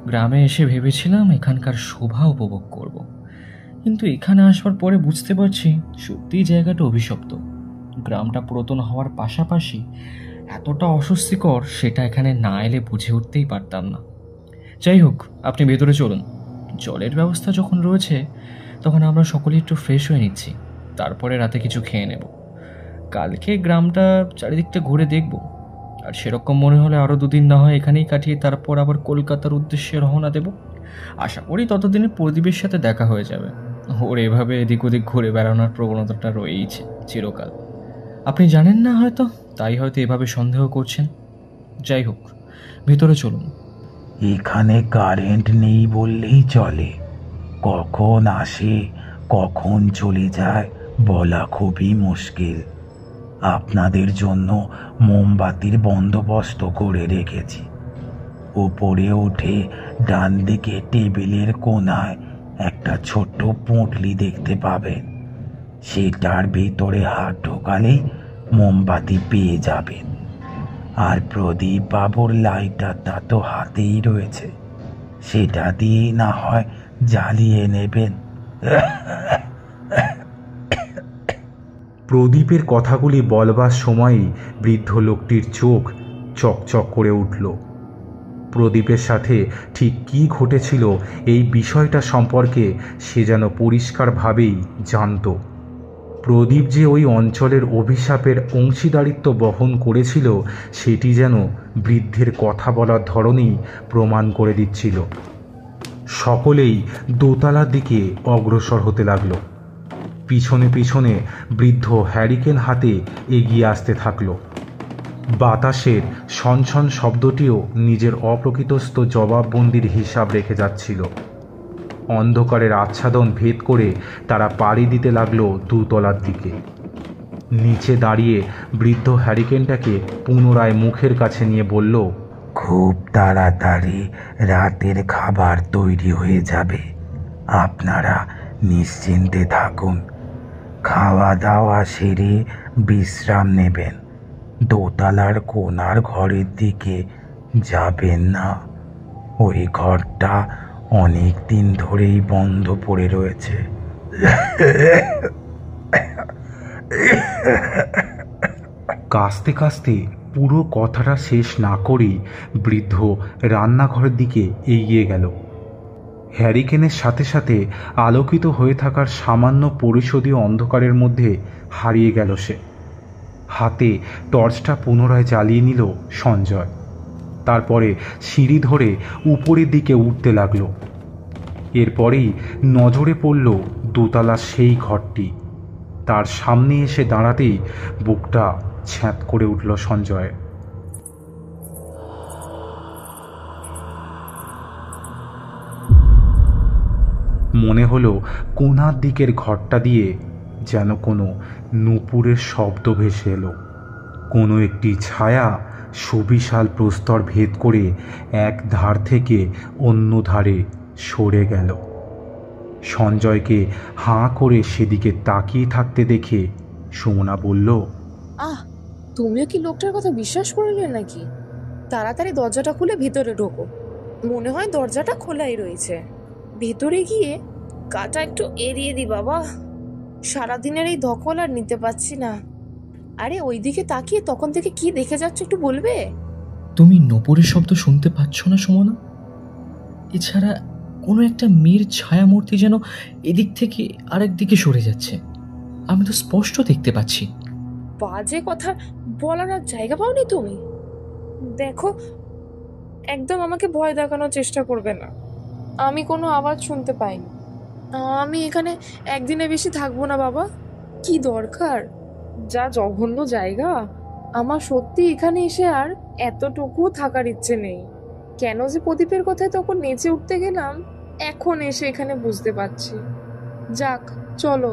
গ্রামে এসে ভেবেছিলাম এখানকার শোভা উপভোগ করব, কিন্তু এখানে আসবার পরে বুঝতে পারছি সত্যিই জায়গাটা অভিশপ্ত। গ্রামটা পুরাতন হওয়ার পাশাপাশি এতটা অস্বস্তিকর সেটা এখানে না এলে বুঝে উঠতেই পারতাম না। যাই হোক, আপনি ভেতরে চলুন। জলের ব্যবস্থা যখন রয়েছে তখন আমরা সকলেই একটু ফ্রেশ হয়ে নিচ্ছি, তারপরে রাতে কিছু খেয়ে নেব। কালকে গ্রামটা চারিদিকটা ঘুরে দেখব, আর সেরকম মনে হলে আরও 2 দিন না হয় এখানেই কাটিয়ে তারপর আবার কলকাতার উদ্দেশ্যে রওনা দেব। আশা করি ততদিনে প্রদীপের সাথে দেখা হয়ে যাবে। ওর এভাবে এদিক ওদিক ঘুরে বেড়ানোর প্রবণতাটা রয়েইছে চিরকাল। আপনি জানেন না হয়তো, তাই হয়তো এভাবে সন্দেহ করছেন। যাই হোক, ভেতরে চলুন। এখানে কারেন্ট নেই বললেই চলে। কখন আসে কখন চলে যায় বলা খুবই মুশকিল। আপনাদের জন্য মোমবাতির বন্দোবস্ত করে রেখেছি। উপরে উঠে ডান দিকে টেবিলের কোণায় একটা ছোট্ট পুঁটলি দেখতে পাবেন। সেটার ভিতরে হাত ঢোকালেই মোমবাতি পেয়ে যাবেন। আর প্রদীপ বাবুর লাইটারটা তো হাতেই রয়েছে, সেটা দিয়েই না হয় জ্বালিয়ে নেবেন। প্রদীপের কথাগুলি বলবার সময়ই বৃদ্ধ লোকটির চোখ চকচক করে উঠল। প্রদীপের সাথে ঠিক কী ঘটেছিল এই বিষয়টা সম্পর্কে সে যেন পরিষ্কারভাবেই জানত। প্রদীপ যে ওই অঞ্চলের অভিশাপের অংশীদারিত্ব বহন করেছিল সেটি যেন বৃদ্ধের কথা বলার ধরনেই প্রমাণ করে দিচ্ছিল। সকলেই দোতলার দিকে অগ্রসর হতে লাগল। পিছনে পিছনে বৃদ্ধ হ্যারিকেন হাতে এগিয়ে আসতে থাকল। বাতাসের ছনছন শব্দটিও নিজের অপ্রকৃতস্থ জবাববন্দির হিসাব রেখে যাচ্ছিল। অন্ধকারের আচ্ছাদন ভেদ করে তারা পাড়ি দিতে লাগলো 2 তলার দিকে। নিচে দাঁড়িয়ে বৃদ্ধ হ্যারিকেনটাকে পুনরায় মুখের কাছে নিয়ে বলল, খুব তাড়াতাড়ি রাতের খাবার তৈরি হয়ে যাবে। আপনারা নিশ্চিন্তে থাকুন। খাওয়া দাওয়া সেরে বিশ্রাম নেবেন। দোতলার কোণার ঘরের দিকে যাবেন না। ওই ঘরটা অনেক দিন ধরেই বন্ধ পড়ে রয়েছে। কাস্তে কাস্তে পুরো কথাটা শেষ না করেই বৃদ্ধ রান্নাঘরের দিকে এগিয়ে গেল। হ্যারিকেনের সাথে সাথে আলোকিত হয়ে থাকার সামান্য পরিশোধীয় অন্ধকারের মধ্যে হারিয়ে গেল সে। হাতে টর্চটা পুনরায় জ্বালিয়ে নিল সঞ্জয়। তারপরে সিঁড়ি ধরে উপরের দিকে উঠতে লাগল। এরপরেই নজরে পড়ল দোতলার সেই ঘরটি। তার সামনে এসে দাঁড়াতেই বুকটা ছ্যাঁত করে উঠল সঞ্জয়। মনে হলো কোণার দিকের ঘরটা দিয়ে যেন কোনো নূপুরের শব্দ ভেসে এলো। কোনো একটি ছায়া সুবিশাল প্রস্তর ভেদ করে এক ধার থেকে অন্য ধারে সরে গেল। সঞ্জয়কে হাঁ করে সেদিকে তাকিয়ে থাকতে দেখে সুমনা বলল, আহ, তুমিও কি লোকটার কথা বিশ্বাস করলে নাকি? তাড়াতাড়ি দরজাটা খুলে ভেতরে ঢোকো। মনে হয় দরজাটা খোলাই রয়েছে। ভেতরে গিয়ে গাটা একটু এড়িয়ে দি বাবা। সারাদিনের এই ধকল আর নিতে পারছি না। আরে ওইদিকে তাকিয়ে তখন থেকে কি দেখে যাচ্ছ একটু বলবে? তুমি নূপুরের শব্দ শুনতে পাচ্ছ না সুমনা? এছাড়া কোনো একটা মেয়ের ছায়ামূর্তি যেন এদিক থেকে আরেক দিকে সরে যাচ্ছে। আমি তো স্পষ্ট দেখতে পাচ্ছি। বাজে কথা বলার আর জায়গা পাওনি তুমি? দেখো, একদম আমাকে ভয় দেখানোর চেষ্টা করবে না। আমি কোনো আওয়াজ শুনতে পাইনি। আমি এখানে একদিনে বেশি থাকবো না বাবা। কি দরকার? যা জঘন্য জায়গা। আমার সত্যি এখানে এসে আর এতটুকু থাকার ইচ্ছে নেই। কেন যে প্রদীপের কথায় তখন নেচে উঠতে গেলাম এখন এসে এখানে বুঝতে পারছি। যাক, চলো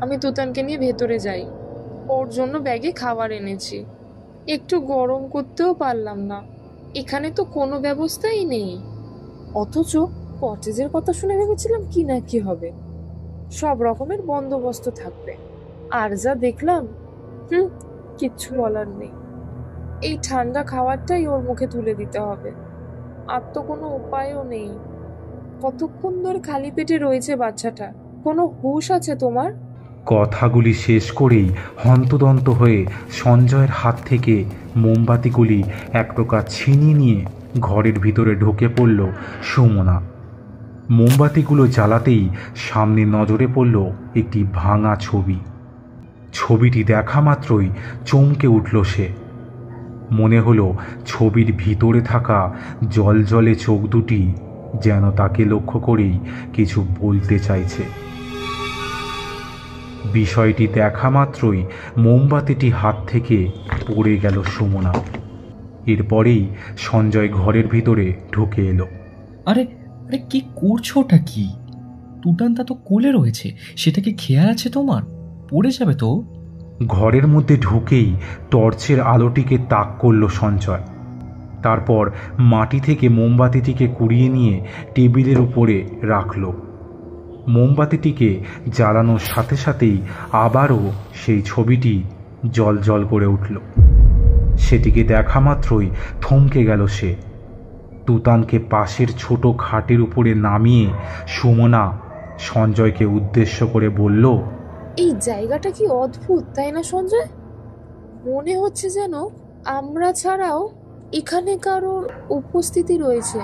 আমি তুতানকে নিয়ে ভেতরে যাই। ওর জন্য ব্যাগে খাবার এনেছি। একটু গরম করতেও পারলাম না। এখানে তো কোনো ব্যবস্থাই নেই। অথচ কটেজের কথা শুনে ভেবেছিলাম কি না কি হবে, সব রকমের বন্দোবস্ত থাকবে। আর যা দেখলাম, কিচ্ছু বলার নেই। এই ঠান্ডা খাবারটাই ওর মুখে তুলে দিতে হবে। আর তো কোনো উপায়ও নেই। কতক্ষণ ধরে খালি পেটে রয়েছে বাচ্চাটা? কোনো হুঁশ আছে তোমার? কথাগুলি শেষ করেই হন্তদন্ত হয়ে সঞ্জয়ের হাত থেকে মোমবাতিগুলি এক প্রকার ছিনিয়ে নিয়ে ঘরের ভিতরে ঢুকে পড়ল সুমনা। মোমবাতিগুলো জ্বালাতেই সামনে নজরে পড়ল একটি ভাঙা ছবি। ছবিটি দেখা মাত্রই চমকে উঠল সে। মনে হলো ছবির ভিতরে থাকা জলজলে চোখ দুটি যেন তাকে লক্ষ্য করেই কিছু বলতে চাইছে। বিষয়টি দেখা মাত্রই মোমবাতিটি হাত থেকে পড়ে গেল সুমনা। এরপরেই সঞ্জয় ঘরের ভিতরে ঢুকে এলো। আরে আরে কি করছো ওটা? কি তুটানটা তো কোলে রয়েছে, সেটা কি খেয়াল আছে তোমার? পড়ে যাবে তো। ঘরের মধ্যে ঢুকেই টর্চের আলোটিকে তাক করল সঞ্জয়। তারপর মাটি থেকে মোমবাতিটিকে কুড়িয়ে নিয়ে টেবিলের উপরে রাখল। মোমবাতিটিকে জ্বালানোর সাথে সাথেই আবারও সেই ছবিটি জ্বলজ্বল করে উঠল। সেটিকে দেখা মাত্রই থমকে গেল সে। তুতানকে পাশের ছোট খাটের উপরে নামিয়ে সুমনা সঞ্জয়কে উদ্দেশ্য করে বলল, এই জায়গাটা কি অদ্ভুত, তাই না সঞ্জয়? মনে হচ্ছে যেন আমরা ছাড়াও এখানে কারোর উপস্থিতি রয়েছে।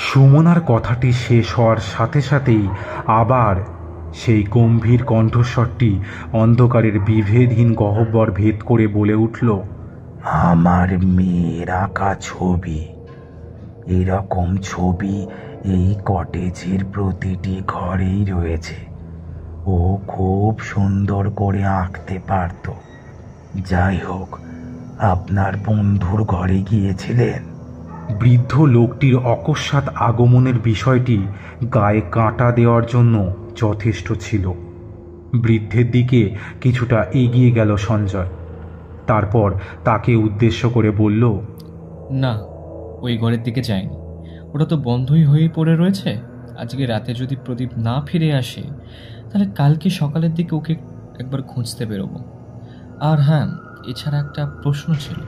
সুমনার কথাটি শেষ হওয়ার সাথে সাথেই আবার সেই গম্ভীর কণ্ঠস্বরটি অন্ধকারের বিভেদহীন গহ্বর ভেদ করে বলে উঠল, আমার মেয়ের আঁকা ছবি। এরকম ছবি এই কটেজের প্রতিটি ঘরেই রয়েছে। ও খুব সুন্দর করে আঁকতে পারত। যাই হোক, আপনার বন্ধুর ঘরে গিয়েছিলেন? বৃদ্ধ লোকটির অকস্মাৎ আগমনের বিষয়টি গায়ে কাঁটা দেওয়ার জন্য যথেষ্ট ছিল। বৃদ্ধের দিকে কিছুটা এগিয়ে গেল সঞ্জয়। তারপর তাকে উদ্দেশ্য করে বলল, না, ওই ঘরের দিকে যায়নি। ওটা তো বন্ধই হয়ে পড়ে রয়েছে। আজকে রাতে যদি প্রদীপ না ফিরে আসে, তাহলে কালকে সকালের দিকে ওকে একবার খুঁজতে বেরোবো। আর হ্যাঁ, এছাড়া একটা প্রশ্ন ছিল।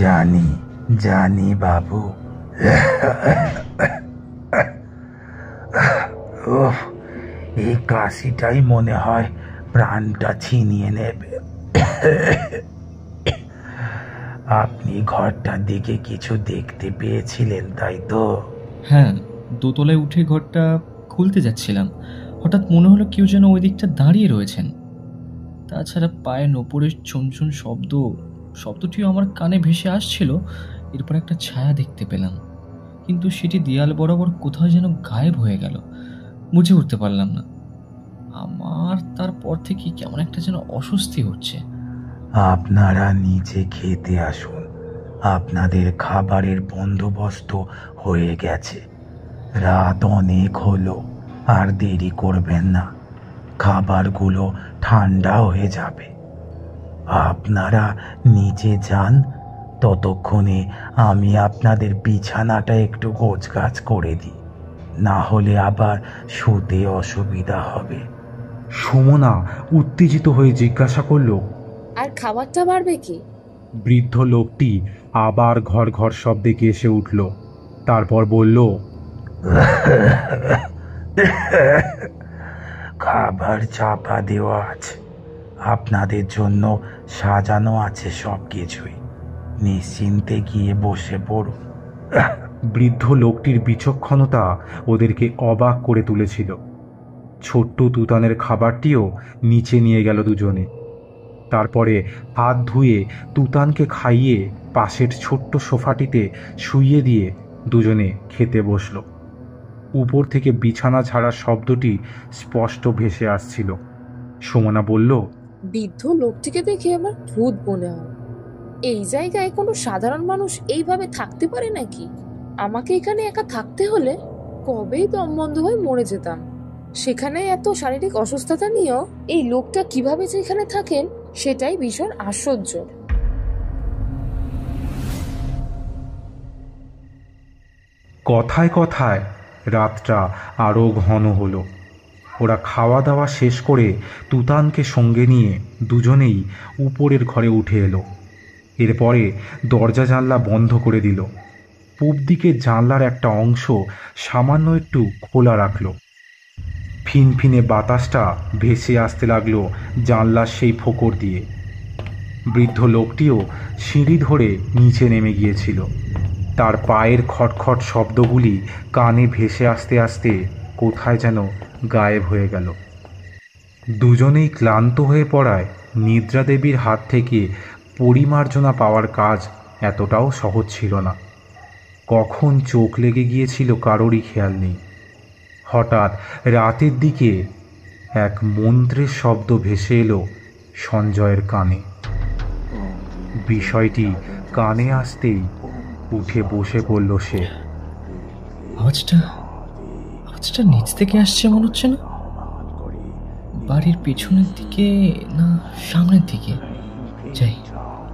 জানি জানি বাবু। ওহ, এই কাশিটাই মনে হয় প্রাণটা ছিনিয়ে নেবে। আপনি ঘরটার দিকে কিছু দেখতে পেয়েছিলেন, তাই তো? হ্যাঁ, দোতলায় উঠে ঘরটা খুলতে যাচ্ছিলাম, হঠাৎ মনে হলো কেউ যেন ওই দিকটা দাঁড়িয়ে রয়েছেন। তাছাড়া পায়ে নোপরের চুনচুন শব্দটিও আমার কানে ভেসে আসছিল। এরপর একটা ছায়া দেখতে পেলাম, কিন্তু সেটি দেয়াল বরাবর কোথাও যেন গায়েব হয়ে গেল। বুঝে উঠতে পারলাম না। আমার তারপর থেকে কেমন একটা যেন অস্বস্তি হচ্ছে। আপনারা নিচে খেতে আসুন। আপনাদের খাবারের বন্দোবস্ত হয়ে গেছে। রাত অনেক হলো, আর দেরি করবেন না। খাবারগুলো ঠান্ডা হয়ে যাবে। আপনারা নিচে যান, ততক্ষণে আমি আপনাদের বিছানাটা একটু গোছগাছ করে দিই, না হলে আবার শুতে অসুবিধা হবে। সুমনা উত্তেজিত হয়ে জিজ্ঞাসা করল, আর খাবারটা বাড়বে কি? বৃদ্ধ লোকটি আবার ঘর ঘর শব্দে কেসে উঠল। তারপর বলল, খাবার চাপা দেওয়া আছে। আপনাদের জন্য সাজানো আছে সব কিছুই। নিশ্চিন্তে গিয়ে বসে পড়ুন। বৃদ্ধ লোকটির বিচক্ষণতা ওদেরকে অবাক করে তুলেছিল। ছোট্ট তুতানের খাবারটিও নিচে নিয়ে গেল দুজনে। তারপরে হাত ধুয়ে তুতানকে খাইয়ে পাশের ছোট্ট সোফাটিতে শুইয়ে দিয়ে দুজনে খেতে বসল। উপর থেকে বিছানা ঝাড়ার শব্দটি স্পষ্ট ভেসে আসছিল। সুমনা বলল, বৃদ্ধ লোকটিকে দেখে আমার ভূত মনে হয়। এই জায়গায় কোনো সাধারণ মানুষ এইভাবে থাকতে পারে নাকি? আমাকে এখানে একা থাকতে হলে কবেই দম বন্ধ হয়ে মরে যেতাম। সেখানে এত শারীরিক অসুস্থতা নিয়েও এই লোকটা কিভাবে যে এখানে থাকেন, সেটাই ভীষণ আশ্চর্য। কথায় কথায় রাতটা আরও ঘন হলো। ওরা খাওয়া দাওয়া শেষ করে তুতানকে সঙ্গে নিয়ে দুজনেই উপরের ঘরে উঠে এলো। এরপরে দরজা জানলা বন্ধ করে দিল। পূব দিকের জানলার একটা অংশ সামান্য একটু খোলা রাখলো। ফিনফিনে বাতাসটা ভেসে আসতে লাগলো জানলার সেই ফোকর দিয়ে। বৃদ্ধ লোকটিও সিঁড়ি ধরে নিচে নেমে গিয়েছিল। তার পায়ের খটখট শব্দগুলি কানে ভেসে আসতে আসতে কোথায় যেন গায়েব হয়ে গেল। দুজনেই ক্লান্ত হয়ে পড়ায় নিদ্রা দেবীর হাত থেকে পরিমার্জনা পাওয়ার কাজ এতটাও সহজ ছিল না। কখন চোখ লেগে গিয়েছিল কারোরই খেয়াল নেই। হঠাৎ রাতের দিকে এক মন্ত্রের শব্দ ভেসে এলো সঞ্জয়ের কানে। বিষয়টি কানে আসতেই উঠে বসে পড়ল সে। আওয়াজটা নিচ থেকে আসছে মনে হচ্ছে না? বাড়ির পেছনের দিকে না সামনের দিকে? যাই,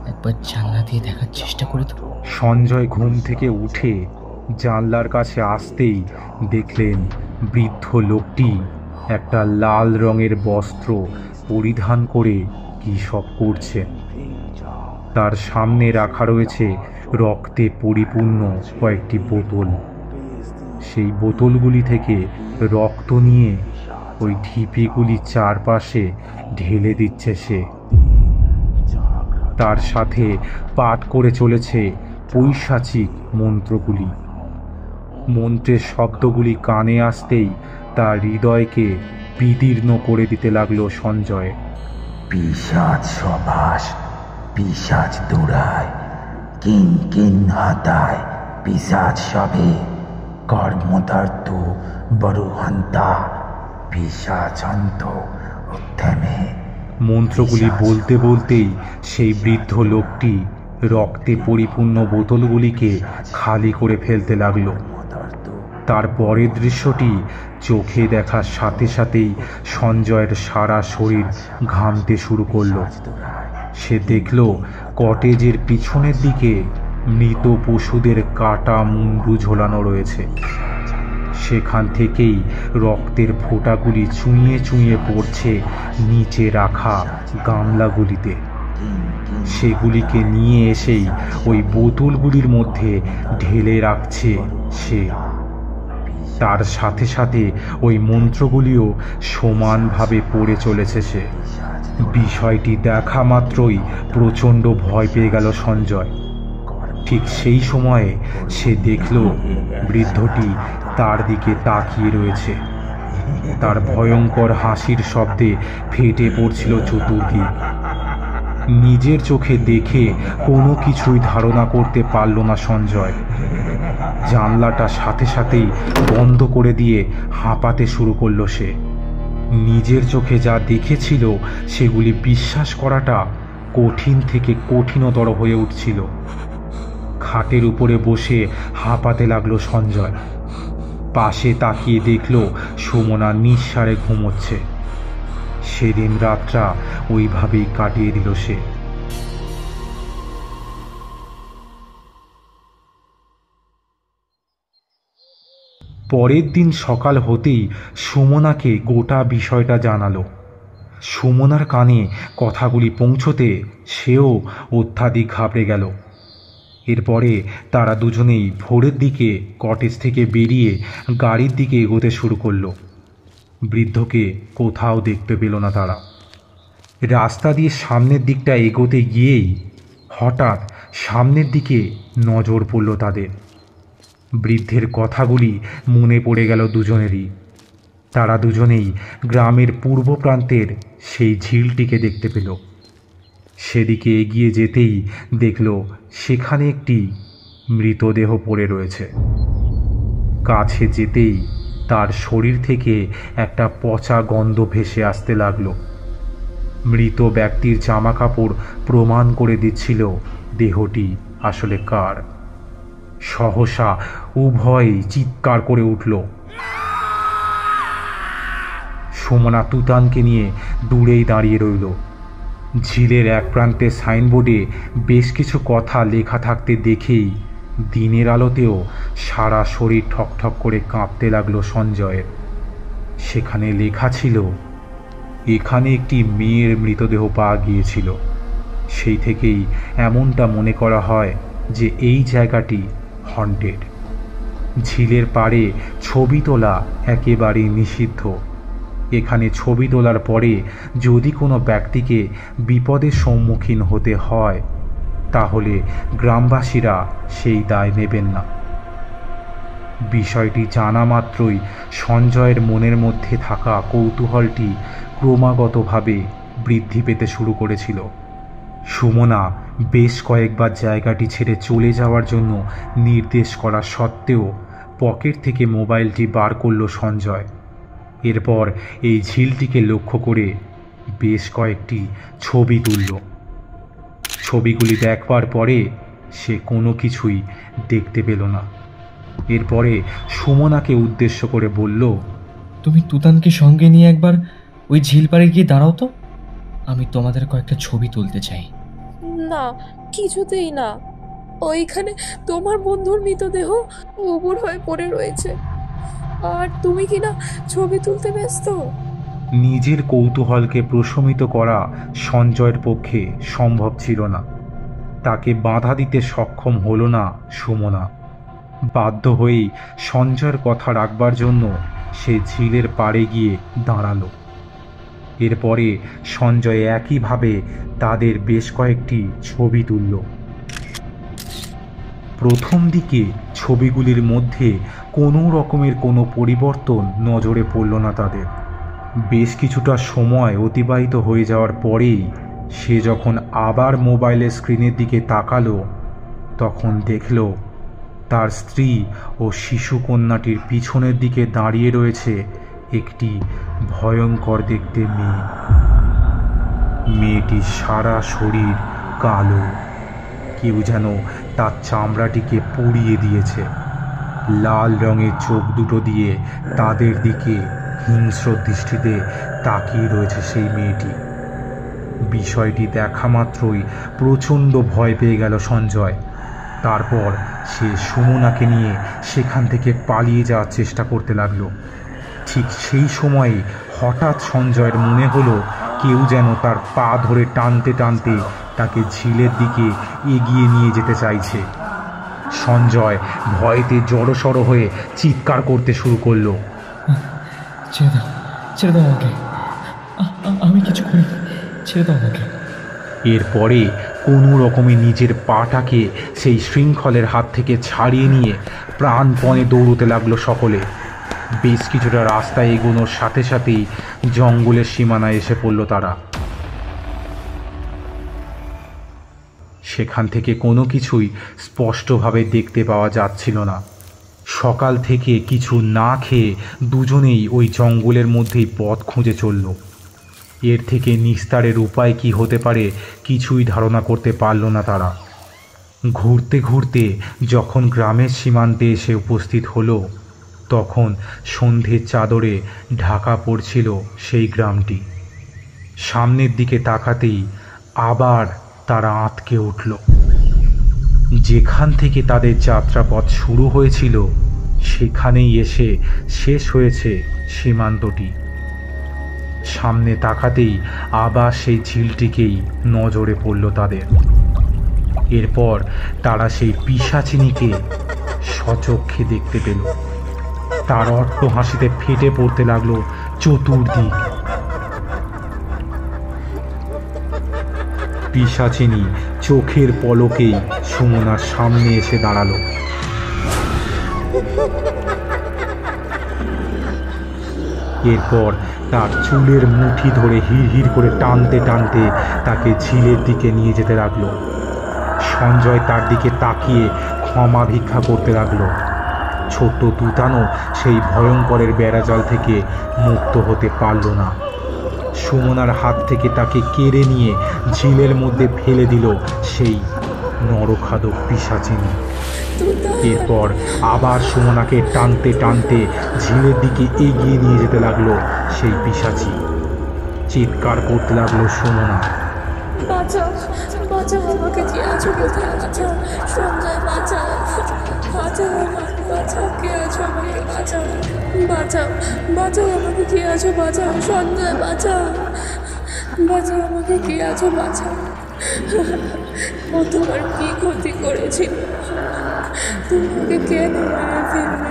একবার জানলা দিয়ে দেখার চেষ্টা করে তো। সঞ্জয় ঘুম থেকে উঠে জানলার কাছে আসতেই দেখলেন বৃদ্ধ লোকটি একটা লাল রঙের বস্ত্র পরিধান করে কী সব করছে। তার সামনে রাখা রয়েছে রক্তে পরিপূর্ণ কয়েকটি বোতল। সেই বোতলগুলি থেকে রক্ত নিয়ে ওই ঢিপিগুলি চারপাশে ঢেলে দিচ্ছে সে। তার সাথে পাঠ করে চলেছে পৈশাচিক মন্ত্রগুলি। মন্ত্রের শব্দগুলি কানে আসতেই তার হৃদয়কে বিদীর্ণ করে দিতে লাগলো সঞ্জয়। পিশাচ সবাস, পিশাচ দৌড়ায়, কিন কিন হাতায় পিশাচ সবে, কর্মদর্ত বরুহন্তা পিশাচন্ত উত্থেমে। মন্ত্রগুলি বলতে বলতেই সেই বৃদ্ধ লোকটি রক্তে পরিপূর্ণ বোতলগুলিকে খালি করে ফেলতে লাগলো। তার পরের দৃশ্যটি চোখে দেখার সাথে সাথেই সঞ্জয়ের সারা শরীর ঘামতে শুরু করলো। সে দেখল কটেজের পিছনের দিকে মৃত পশুদের কাটা মুন্ডু ঝোলানো রয়েছে। সেখান থেকেই রক্তের ফোঁটাগুলি চুঁইয়ে চুঁইয়ে পড়ছে নিচে রাখা গামলাগুলিতে। সেগুলিকে নিয়ে এসেই ওই বোতলগুলির মধ্যে ঢেলে রাখছে সে। তার সাথে সাথে ওই মন্ত্রগুলিও সমানভাবে পড়ে চলেছে সে। বিষয়টি দেখা মাত্রই প্রচণ্ড ভয় পেয়ে গেল সঞ্জয়। ঠিক সেই সময়ে সে দেখল বৃদ্ধটি তার দিকে তাকিয়ে রয়েছে। তার ভয়ঙ্কর হাসির শব্দে ফেটে পড়ছিল চতুর্দিক। নিজের চোখে দেখে কোনো কিছুই ধারণা করতে পারল না সঞ্জয়। জানলাটা সাথে সাথেই বন্ধ করে দিয়ে হাঁপাতে শুরু করলো সে। নিজের চোখে যা দেখেছিল সেগুলি বিশ্বাস করাটা কঠিন থেকে কঠিনতর হয়ে উঠছিল। খাটের উপরে বসে হাঁপাতে লাগলো সঞ্জয়। পাশে তাকিয়ে দেখল সুমনা নিঃসারে ঘুমোচ্ছে। সেদিন রাতটা ওইভাবেই কাটিয়ে দিল সে। পরের দিন সকাল হতেই সুমনাকে গোটা বিষয়টা জানালো। সুমনার কানে কথাগুলি পৌঁছতে সেও অত্যাধিক ঘাবড়ে গেল। এরপরে তারা দুজনেই ভোরের দিকে কটেজ থেকে বেরিয়ে গাড়ির দিকে এগোতে শুরু করলো। বৃদ্ধকে কোথাও দেখতে পেল না তারা। রাস্তা দিয়ে সামনের দিকটা এগোতে গিয়েই হঠাৎ সামনের দিকে নজর পড়ল তাদের। বৃদ্ধের কথাগুলি মনে পড়ে গেল দুজনেরই। তারা দুজনেই গ্রামের পূর্ব প্রান্তের সেই ঝিলটিকে দেখতে পেল। সেদিকে এগিয়ে যেতেই দেখল সেখানে একটি মৃতদেহ পড়ে রয়েছে। কাছে যেতেই তার শরীর থেকে একটা পচা গন্ধ ভেসে আসতে লাগলো। মৃত ব্যক্তির জামা কাপড় প্রমাণ করে দিচ্ছিল দেহটি আসলে কার। সহসা উভয়ই চিৎকার করে উঠল। সুমনা তুতানকে নিয়ে দূরেই দাঁড়িয়ে রইল। ঝিলের এক প্রান্তে সাইনবোর্ডে বেশ কিছু কথা লেখা থাকতে দেখেই দিনের আলোতেও সারা শরীর ঠকঠক করে কাঁপতে লাগলো সঞ্জয়ের। সেখানে লেখা ছিল, এখানে একটি মেয়ের মৃতদেহ পাওয়া গিয়েছিল। সেই থেকেই এমনটা মনে করা হয় যে এই জায়গাটি হন্টেড। ঝিলের পাড়ে ছবি তোলা একেবারেই নিষিদ্ধ। এখানে ছবি তোলার পরে যদি কোনো ব্যক্তিকে বিপদের সম্মুখীন হতে হয় তাহলে গ্রামবাসীরা সেই দায় নেবেন না। বিষয়টি জানা মাত্রই সঞ্জয়ের মনের মধ্যে থাকা কৌতূহলটি ক্রমাগতভাবে বৃদ্ধি পেতে শুরু করেছিল। সুমনা বেশ কয়েকবার জায়গাটি ছেড়ে চলে যাওয়ার জন্য নির্দেশ করা সত্ত্বেও পকেট থেকে মোবাইলটি বার করল সঞ্জয়। এরপর এই ঝিলটিকে লক্ষ্য করে বেশ কয়েকটি ছবি তুলল। ছবিগুলি দেখবার পরে সে কোনো কিছুই দেখতে পেল না। এরপরে সুমনাকে উদ্দেশ্য করে বলল, তুমি তুতানকে সঙ্গে নিয়ে একবার ওই ঝিল পাড়ে গিয়ে দাঁড়াও তো, আমি তোমাদের কয়েকটা ছবি তুলতে চাই। না, কিছুতেই না। ওইখানে তোমার বন্ধুর মৃতদেহ উবুর হয়ে পড়ে রয়েছে, আর তুমি কিনা ছবি তুলতে ব্যস্ত। নিজের কৌতূহলকে প্রশমিত করা সঞ্জয়ের পক্ষে সম্ভব ছিল না। তাকে বাধা দিতে সক্ষম হলো না সুমনা। বাধ্য হয়েই সঞ্জয়ের কথা রাখবার জন্য সে ঝিলের পাড়ে গিয়ে দাঁড়ালো। এরপরে সঞ্জয় একইভাবে তাদের বেশ কয়েকটি ছবি তুলল। প্রথম দিকে ছবিগুলির মধ্যে কোনো রকমের কোনো পরিবর্তন নজরে পড়ল না তাদের। বেশ কিছুটা সময় অতিবাহিত হয়ে যাওয়ার পরেই সে যখন আবার মোবাইলের স্ক্রিনের দিকে তাকালো তখন দেখল তার স্ত্রী ও শিশু কন্যাটির পিছনের দিকে দাঁড়িয়ে রয়েছে একটি ভয়ঙ্কর দেখতে মেয়ে। মেয়েটির সারা শরীর কালো, কেউ যেন তার চামড়াটিকে পুড়িয়ে দিয়েছে। লাল রঙের চোখ দুটো দিয়ে তাদের দিকে হিংস্র দৃষ্টিতে তাকিয়ে রয়েছে সেই মেয়েটি। বিষয়টি দেখা মাত্রই প্রচণ্ড ভয় পেয়ে গেল সঞ্জয়। তারপর সে সুমনাকে নিয়ে সেখান থেকে পালিয়ে যাওয়ার চেষ্টা করতে লাগলো। ঠিক সেই সময়ে হঠাৎ সঞ্জয়ের মনে হলো কেউ যেন তার পা ধরে টানতে টানতে তাকে ঝিলের দিকে এগিয়ে নিয়ে যেতে চাইছে। সঞ্জয় ভয়েতে জড়সড় হয়ে চিৎকার করতে শুরু করলো, ছেড়ে দাও, ছেড়ে দাও আমাকে, আমি কিছু করি, ছেড়ে দাও আমাকে। এরপরে কোনো রকমে নিজের পাটাকে সেই শৃঙ্খলের হাত থেকে ছাড়িয়ে নিয়ে প্রাণপণে দৌড়তে লাগলো সকলে। বেশ কিছুটা রাস্তায় এগোনোর সাথে সাথেই জঙ্গলের সীমানায় এসে পড়ল তারা। সেখান থেকে কোনো কিছুই স্পষ্টভাবে দেখতে পাওয়া যাচ্ছিল না। সকাল থেকে কিছু না খেয়ে দুজনেই ওই জঙ্গলের মধ্যেই পথ খুঁজে চলল। এর থেকে নিস্তারের উপায় কি হতে পারে কিছুই ধারণা করতে পারল না তারা। ঘুরতে ঘুরতে যখন গ্রামের সীমান্তে এসে উপস্থিত হলো তখন সন্ধ্যের চাদরে ঢাকা পড়ছিল সেই গ্রামটি। সামনের দিকে তাকাতেই আবার তারা আঁতকে উঠল। যেখান থেকে তাদের যাত্রাপথ শুরু হয়েছিল সেখানেই এসে শেষ হয়েছে সীমান্তটি। সামনে তাকাতেই আবার সেই ঝিলটিকেই নজরে পড়ল তাদের। এরপর তারা সেই পিশাচিনীকে সচক্ষে দেখতে পেল। তার অট্ট হাসিতে ফেটে পড়তে লাগলো চতুর্দিক। পিশাচিনী চোখের পলকেই সুমনার সামনে এসে দাঁড়ালো। এরপর তার চুলের মুঠি ধরে হিড় হিড় করে টানতে টানতে তাকে ঝিলের দিকে নিয়ে যেতে লাগলো। সঞ্জয় তার দিকে তাকিয়ে ক্ষমা ভিক্ষা করতে লাগলো। ছোট্ট তুতানও সেই ভয়ঙ্করের বেড়াজাল থেকে মুক্ত হতে পারল না। সুমনার হাত থেকে তাকে কেড়ে নিয়ে ঝিলের মধ্যে ফেলে দিল সেই নরখাদক পিশাচিনী। এরপর আবার সুমনাকে টানতে টানতে ঝিলের দিকে এগিয়ে নিয়ে যেতে লাগলো সেই পিশাচি। চিৎকার করতে লাগলো সুমনা, বাঁচাও, বাঁচাও আমাকে, কে আছো কোথায়? বাঁচাও সঞ্জয়, বাঁচাও, বাঁচাও আমাকে, বাঁচাও, কে আছো আমাকে বাঁচাও, বাঁচাও, বাঁচাও আমাকে, কে আছো? বাঁচাও সঞ্জয়, বাঁচাও, বাঁচাও আমাকে, কে আছো? বাঁচাও, ও তোমার কি ক্ষতি করেছিল? তুমি ওকে কেন মেরে ফেললে?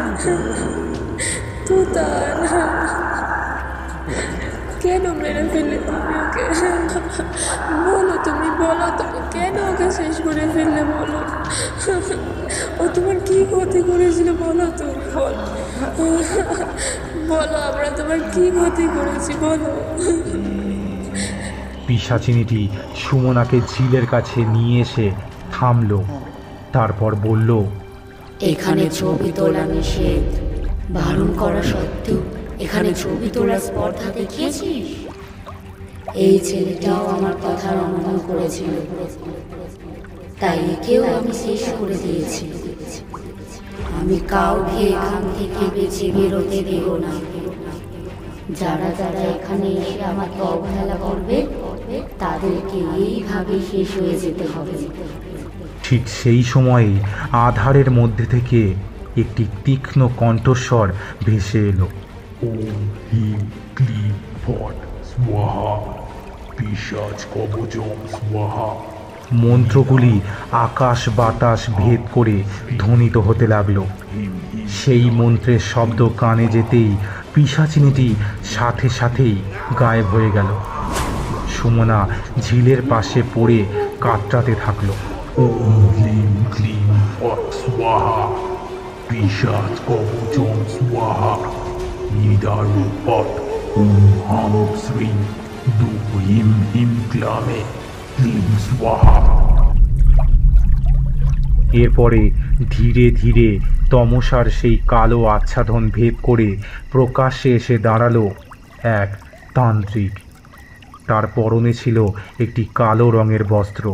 তো তার কেন মেরে ফেললে তুমি ওকে? বলো, তুমি বলো, তুমি কেন ওকে শেষ করে ফেললে? বলো, ও তোমার কি ক্ষতি করেছিল? বলো, তুমি বলো, বলো, আমরা তোমার কি ক্ষতি করেছি? বলো। পিশাচিনীটি সুমনাকে ঝিলের কাছে নিয়ে এসে থামলো, তারপর বলল, এখানে ছবি তোলা নিষেধ, বারণ করা সত্ত্বেও এখানে ছবি তোলার স্পর্ধা দেখিয়েছিস? এই ছেলেটাও আমার কথার অমান্য করেছিল, তাই একেও আমি শেষ করে দিয়েছি। আমি কাউকে এখান থেকে বেঁচে বেরোতে দেব না। যারা যারা এখানে এসে আমাকে অবহেলা করবে তাদেরকে এইভাবে শেষ হয়ে যেতে হবে। ঠিক সেই সময়ে আধারের মধ্যে থেকে একটি তীক্ষ্ণ কণ্ঠস্বর ভেসে এলো। ওম হিম ক্লিম ফট স্বাহা, পিশাচ কবচম স্বাহা। মন্ত্রগুলি আকাশ বাতাস ভেদ করে ধ্বনিত হতে লাগলো। সেই মন্ত্রের শব্দ কানে যেতেই পিশাচিনীটি সাথে সাথেই গায়েব হয়ে গেল। সুমনা ঝিলের পাশে পড়ে কাতরাতে থাকলো। ওম হিম ক্লিম ফট স্বাহা, পিশাচ কবচম স্বাহা। নিদারু পট ওম হাম শ্রীম দু হিম হিম ক্লামে ক্লিম স্বাহা। এরপরে ধীরে ধীরে তমসার সেই কালো আচ্ছাদন ভেদ করে প্রকাশ্যে এসে দাঁড়ালো এক তান্ত্রিক। তার পরনে ছিল একটি কালো রঙের বস্ত্র,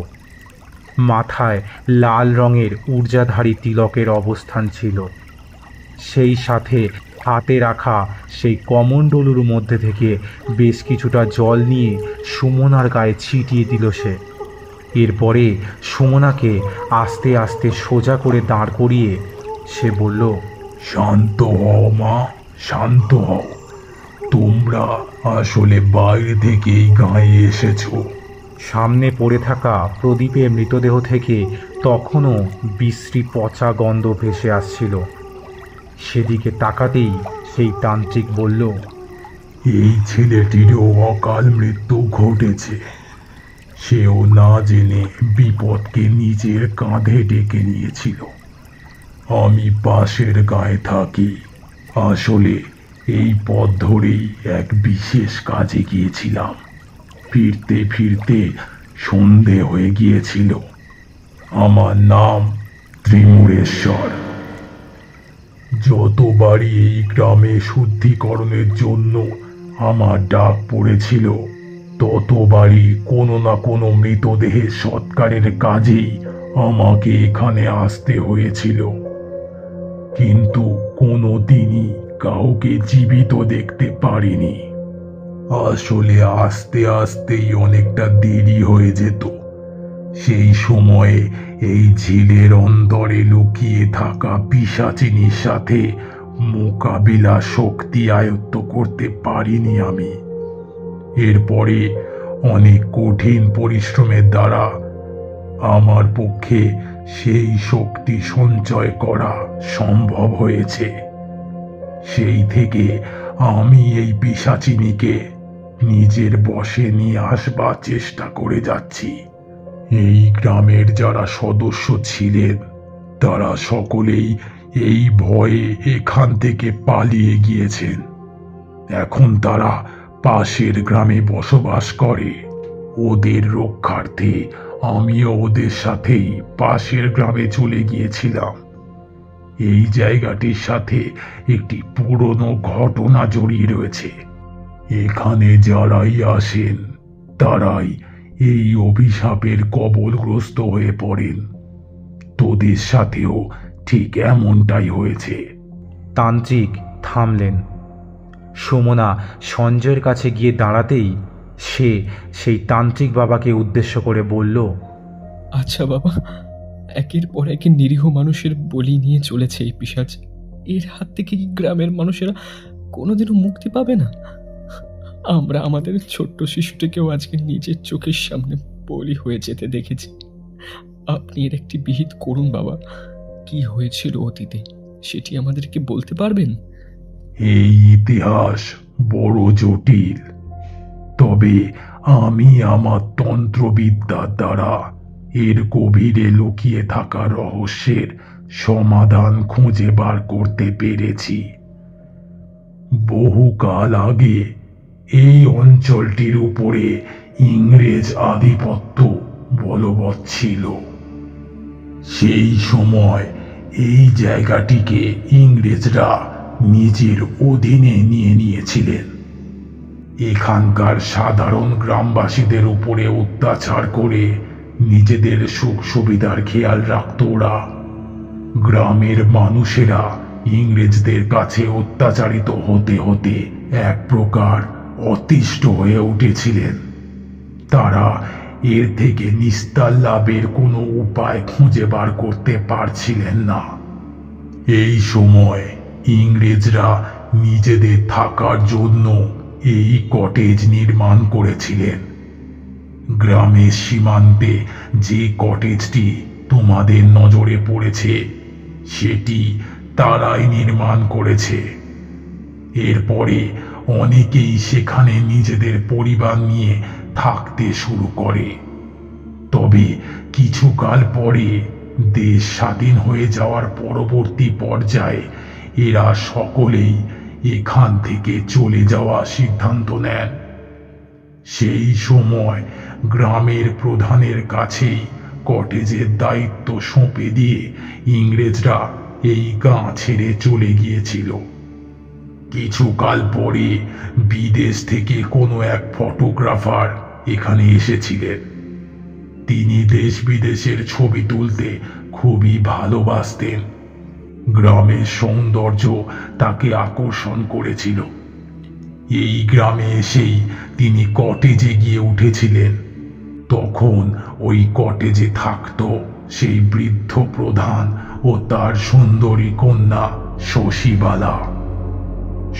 মাথায় লাল রঙের ঊর্জাধারী তিলকের অবস্থান ছিল। সেই সাথে হাতে রাখা সেই কমণ্ডলুর মধ্যে থেকে বেশ কিছুটা জল নিয়ে সুমনার গায়ে ছিটিয়ে দিল সে। এরপরে সুমনাকে আস্তে আস্তে সোজা করে দাঁড় করিয়ে সে বলল, শান্ত হও মা, শান্ত হও। তোমরা আসলে বাইরে থেকেই গায়ে এসেছো। সামনে পড়ে থাকা প্রদীপের মৃতদেহ থেকে তখনও বিশ্রী পচা গন্ধ ভেসে আসছিল। সেদিকে তাকাতেই সেই তান্ত্রিক বলল, এই ছেলেটিরও অকাল মৃত্যু ঘটেছে। সেও না জেনে বিপদকে নিজের কাঁধে ডেকে নিয়েছিল। আমি পাশের গায়ে থাকি। আসলে এই পথ ধরেই এক বিশেষ কাজে গিয়েছিলাম। ফিরতে ফিরতে সন্ধে হয়ে গিয়েছিল। আমার নাম ত্রিমুরেশ্বর। যতবারই এই গ্রামে শুদ্ধিকরণের জন্য আমার ডাক পড়েছিল, ততবারই কোনো না কোনো মৃতদেহের সৎকারের কাজেই আমাকে এখানে আসতে হয়েছিল। কিন্তু কোনো দিনই কাউকে জীবিত দেখতে পারিনি। আসলে আস্তে আস্তেই অনেকটা দেরি হয়ে যেত। সেই সময়ে এই ঝিলের অন্দরে লুকিয়ে থাকা পিশাচিনীর সাথে মোকাবিলা শক্তি আয়ত্ত করতে পারিনি আমি। এরপরে অনেক কঠিন পরিশ্রমের দ্বারা আমার পক্ষে সেই শক্তি সঞ্চয় করা সম্ভব হয়েছে। সেই থেকে আমি এই পিশাচিনীকে নিজের বশে নিয়ে আসবার চেষ্টা করে যাচ্ছি। এই গ্রামের যারা সদস্য ছিলেন তারা সকলেই এই ভয়ে এখান থেকে পালিয়ে গিয়েছেন। এখন তারা পাশের গ্রামে বসবাস করে। ওদের রক্ষার্থে আমিও ওদের সাথেই পাশের গ্রামে চলে গিয়েছিলাম। এই জায়গাটির সাথে একটি পুরনো ঘটনা জড়িয়ে রয়েছে। এখানে যারাই আসেন তারাই এই অভিশাপের কবলগ্রস্ত হয়ে পড়েন। তোদের সাথেও ঠিক এমনটাই হয়েছে। তান্ত্রিক থামলেন। সুমনা সঞ্জয়ের কাছে গিয়ে দাঁড়াতেই সে সেই তান্ত্রিক বাবাকে উদ্দেশ্য করে বলল, আচ্ছা বাবা, একের পর এক নিরীহ মানুষের বলি নিয়ে চলেছে এই পিশাচ। এর হাত থেকে কি গ্রামের মানুষেরা কোনোদিনও মুক্তি পাবে না? আমরা আমাদের ছোট্ট শিশুটিকেও আজকে নিজের চোখের সামনে বলি হয়ে যেতে দেখেছি। আপনি এর একটি বিহিত করুন বাবা। কি হয়েছিল অতীতে সেটি আমাদেরকে বলতে পারবেন? এই ইতিহাস বড় জটিল, তবে আমি আমার তন্ত্রবিদ্যার দ্বারা এর গভীরে লুকিয়ে থাকা রহস্যের সমাধান খুঁজে বার করতে পেরেছি। বহুকাল আগে এই অঞ্চলটির উপরে ইংরেজ আধিপত্য বলবৎ ছিল। সেই সময় এই জায়গাটিকে ইংরেজরা নিজের অধীনে নিয়ে নিয়েছিলেন। এখানকার সাধারণ গ্রামবাসীদের উপরে অত্যাচার করে নিজেদের সুখ সুবিধার খেয়াল রাখত ওরা। গ্রামের মানুষেরা ইংরেজদের কাছে অত্যাচারিত হতে হতে এক প্রকার অতিষ্ঠ হয়ে উঠেছিলেন। তারা এর থেকে নিস্তার লাভের কোনো উপায় খুঁজে বার করতে পারছিলেন না। এই সময় ইংরেজরা নিজেদের থাকার জন্য এই কটেজ নির্মাণ করেছিলেন। গ্রামের সীমান্তে যে কটেজটি তোমাদের নজরে পড়েছে সেটি তারাই নির্মাণ করেছে। এরপরে অনেকেই সেখানে নিজেদের পরিবার নিয়ে থাকতে শুরু করে। তবে কিছুকাল পরে দেশ স্বাধীন হয়ে যাওয়ার পরবর্তী পর্যায়ে এরা সকলেই এখান থেকে চলে যাওয়ার সিদ্ধান্ত নেন। সেই সময় গ্রামের প্রধানের কাছেই কটেজের দায়িত্ব সঁপে দিয়ে ইংরেজরা এই গাঁ ছেড়ে চলে গিয়েছিল। কিছুকাল পরে বিদেশ থেকে কোনো এক ফটোগ্রাফার এখানে এসেছিলেন। তিনি দেশ বিদেশের ছবি তুলতে খুবই ভালোবাসতেন। গ্রামের সৌন্দর্য তাকে আকর্ষণ করেছিল। এই গ্রামে এসেই তিনি কটেজে গিয়ে উঠেছিলেন। তখন ওই কটেজে থাকত সেই বৃদ্ধ প্রধান ও তার সুন্দরী কন্যা শশীবালা।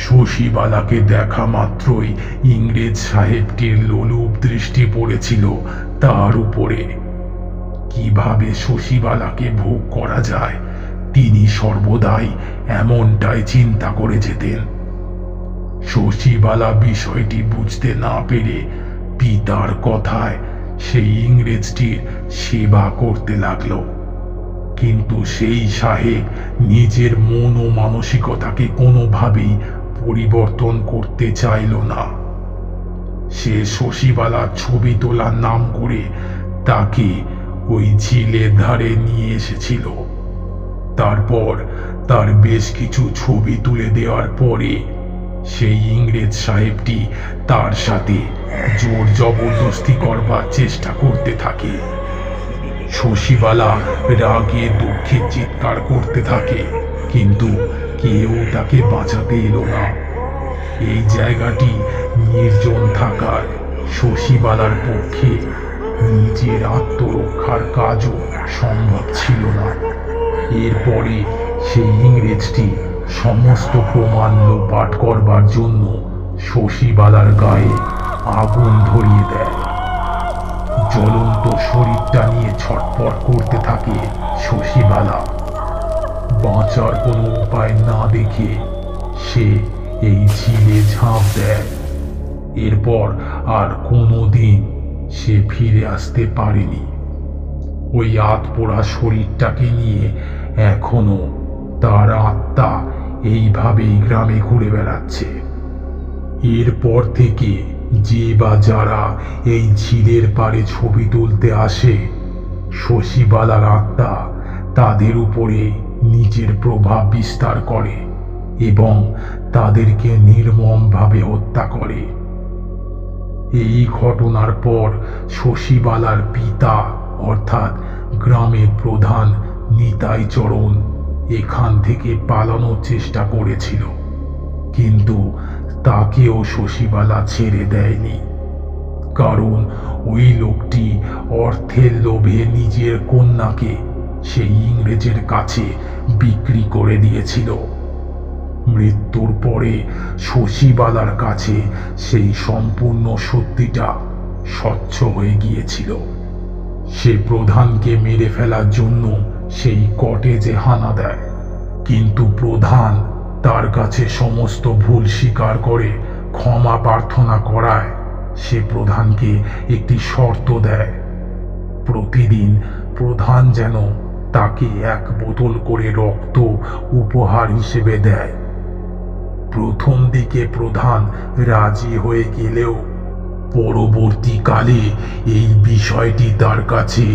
শশীবালাকে দেখা মাত্রই ইংরেজ সাহেবটির লোলুপ দৃষ্টি পড়েছিল তার উপরে। কিভাবে শশীবালাকে ভোগ করা যায় তিনি সর্বদাই এমনটাই চিন্তা করে যেতেন। শশীবালা বিষয়টি বুঝতে না পেরে পিতার কথায় সেই ইংরেজটির সেবা করতে লাগলো। কিন্তু সেই সাহেব নিজের মন ও মানসিকতাকে কোনোভাবেই পরিবর্তন করতে চাইল না। সে শশীবালার ছবি তোলার নাম করে তাকে ওই ঝিলের ধারে নিয়ে এসেছিল। তারপর তার বেশ কিছু ছবি তুলে দেওয়ার পরে সেই ইংরেজ সাহেবটি তার সাথে জোর জবরদস্তি করবার চেষ্টা করতে থাকে। শশীবালা রাগে দুঃখে চিৎকার করতে থাকে, কিন্তু কেউ তাকে বাঁচাতে এলো না। এই জায়গাটি নির্জন থাকার শশীবালার পক্ষে নিজের আত্মরক্ষার কাজও সম্ভব ছিল না। এরপরে সেই ইংরেজটি সমস্ত প্রমাণ লোপাট করবার জন্য শশীবালার গায়ে আগুন ধরিয়ে দেয়। জ্বলন্ত শরীরটা নিয়ে ছটফট করতে থাকে শশীবালা। বাঁচার কোনো উপায় না দেখে সে এই ঝিলে ঝাঁপ দেয়। এরপর আর কোনোদিন সে ফিরে আসতে পারেনি। ওই আধপোড়া শরীরটাকে নিয়ে এখনো তার আত্মা এইভাবেই গ্রামে ঘুরে বেড়াচ্ছে। এরপর থেকে যে বা যারা এই ঝিলের পাড়ে ছবি তুলতে আসে, শশীবালার আত্মা তাদের উপরে নিজের প্রভাব বিস্তার করে এবং তাদেরকে নির্মমভাবে হত্যা করে। এই ঘটনার পর শশীবালার পিতা অর্থাৎ গ্রামের প্রধান নিতাই চরণ এখান থেকে পালানোর চেষ্টা করেছিল, কিন্তু তাকেও শশীবালা ছেড়ে দেয়নি। কারণ ওই লোকটি অর্থের লোভে নিজের কন্যাকে সেই ইংরেজের কাছে বিক্রি করে দিয়েছিল। মৃত্যুর পরে শশীবালার কাছে সেই সম্পূর্ণ সত্যিটা স্বচ্ছ হয়ে গিয়েছিল। সে প্রধানকে মেরে ফেলার জন্য সেই কটেজে হানা দেয়, কিন্তু প্রধান তার কাছে সমস্ত ভুল স্বীকার করে ক্ষমা প্রার্থনা করায় সে প্রধানকে একটি শর্ত দেয়। প্রতিদিন প্রধান যেন তাকে 1 বোতল করে রক্ত উপহার হিসেবে দেয়। প্রথম দিকে প্রধান রাজি হয়ে গেলেও পরবর্তীকালে এই বিষয়টি তার কাছে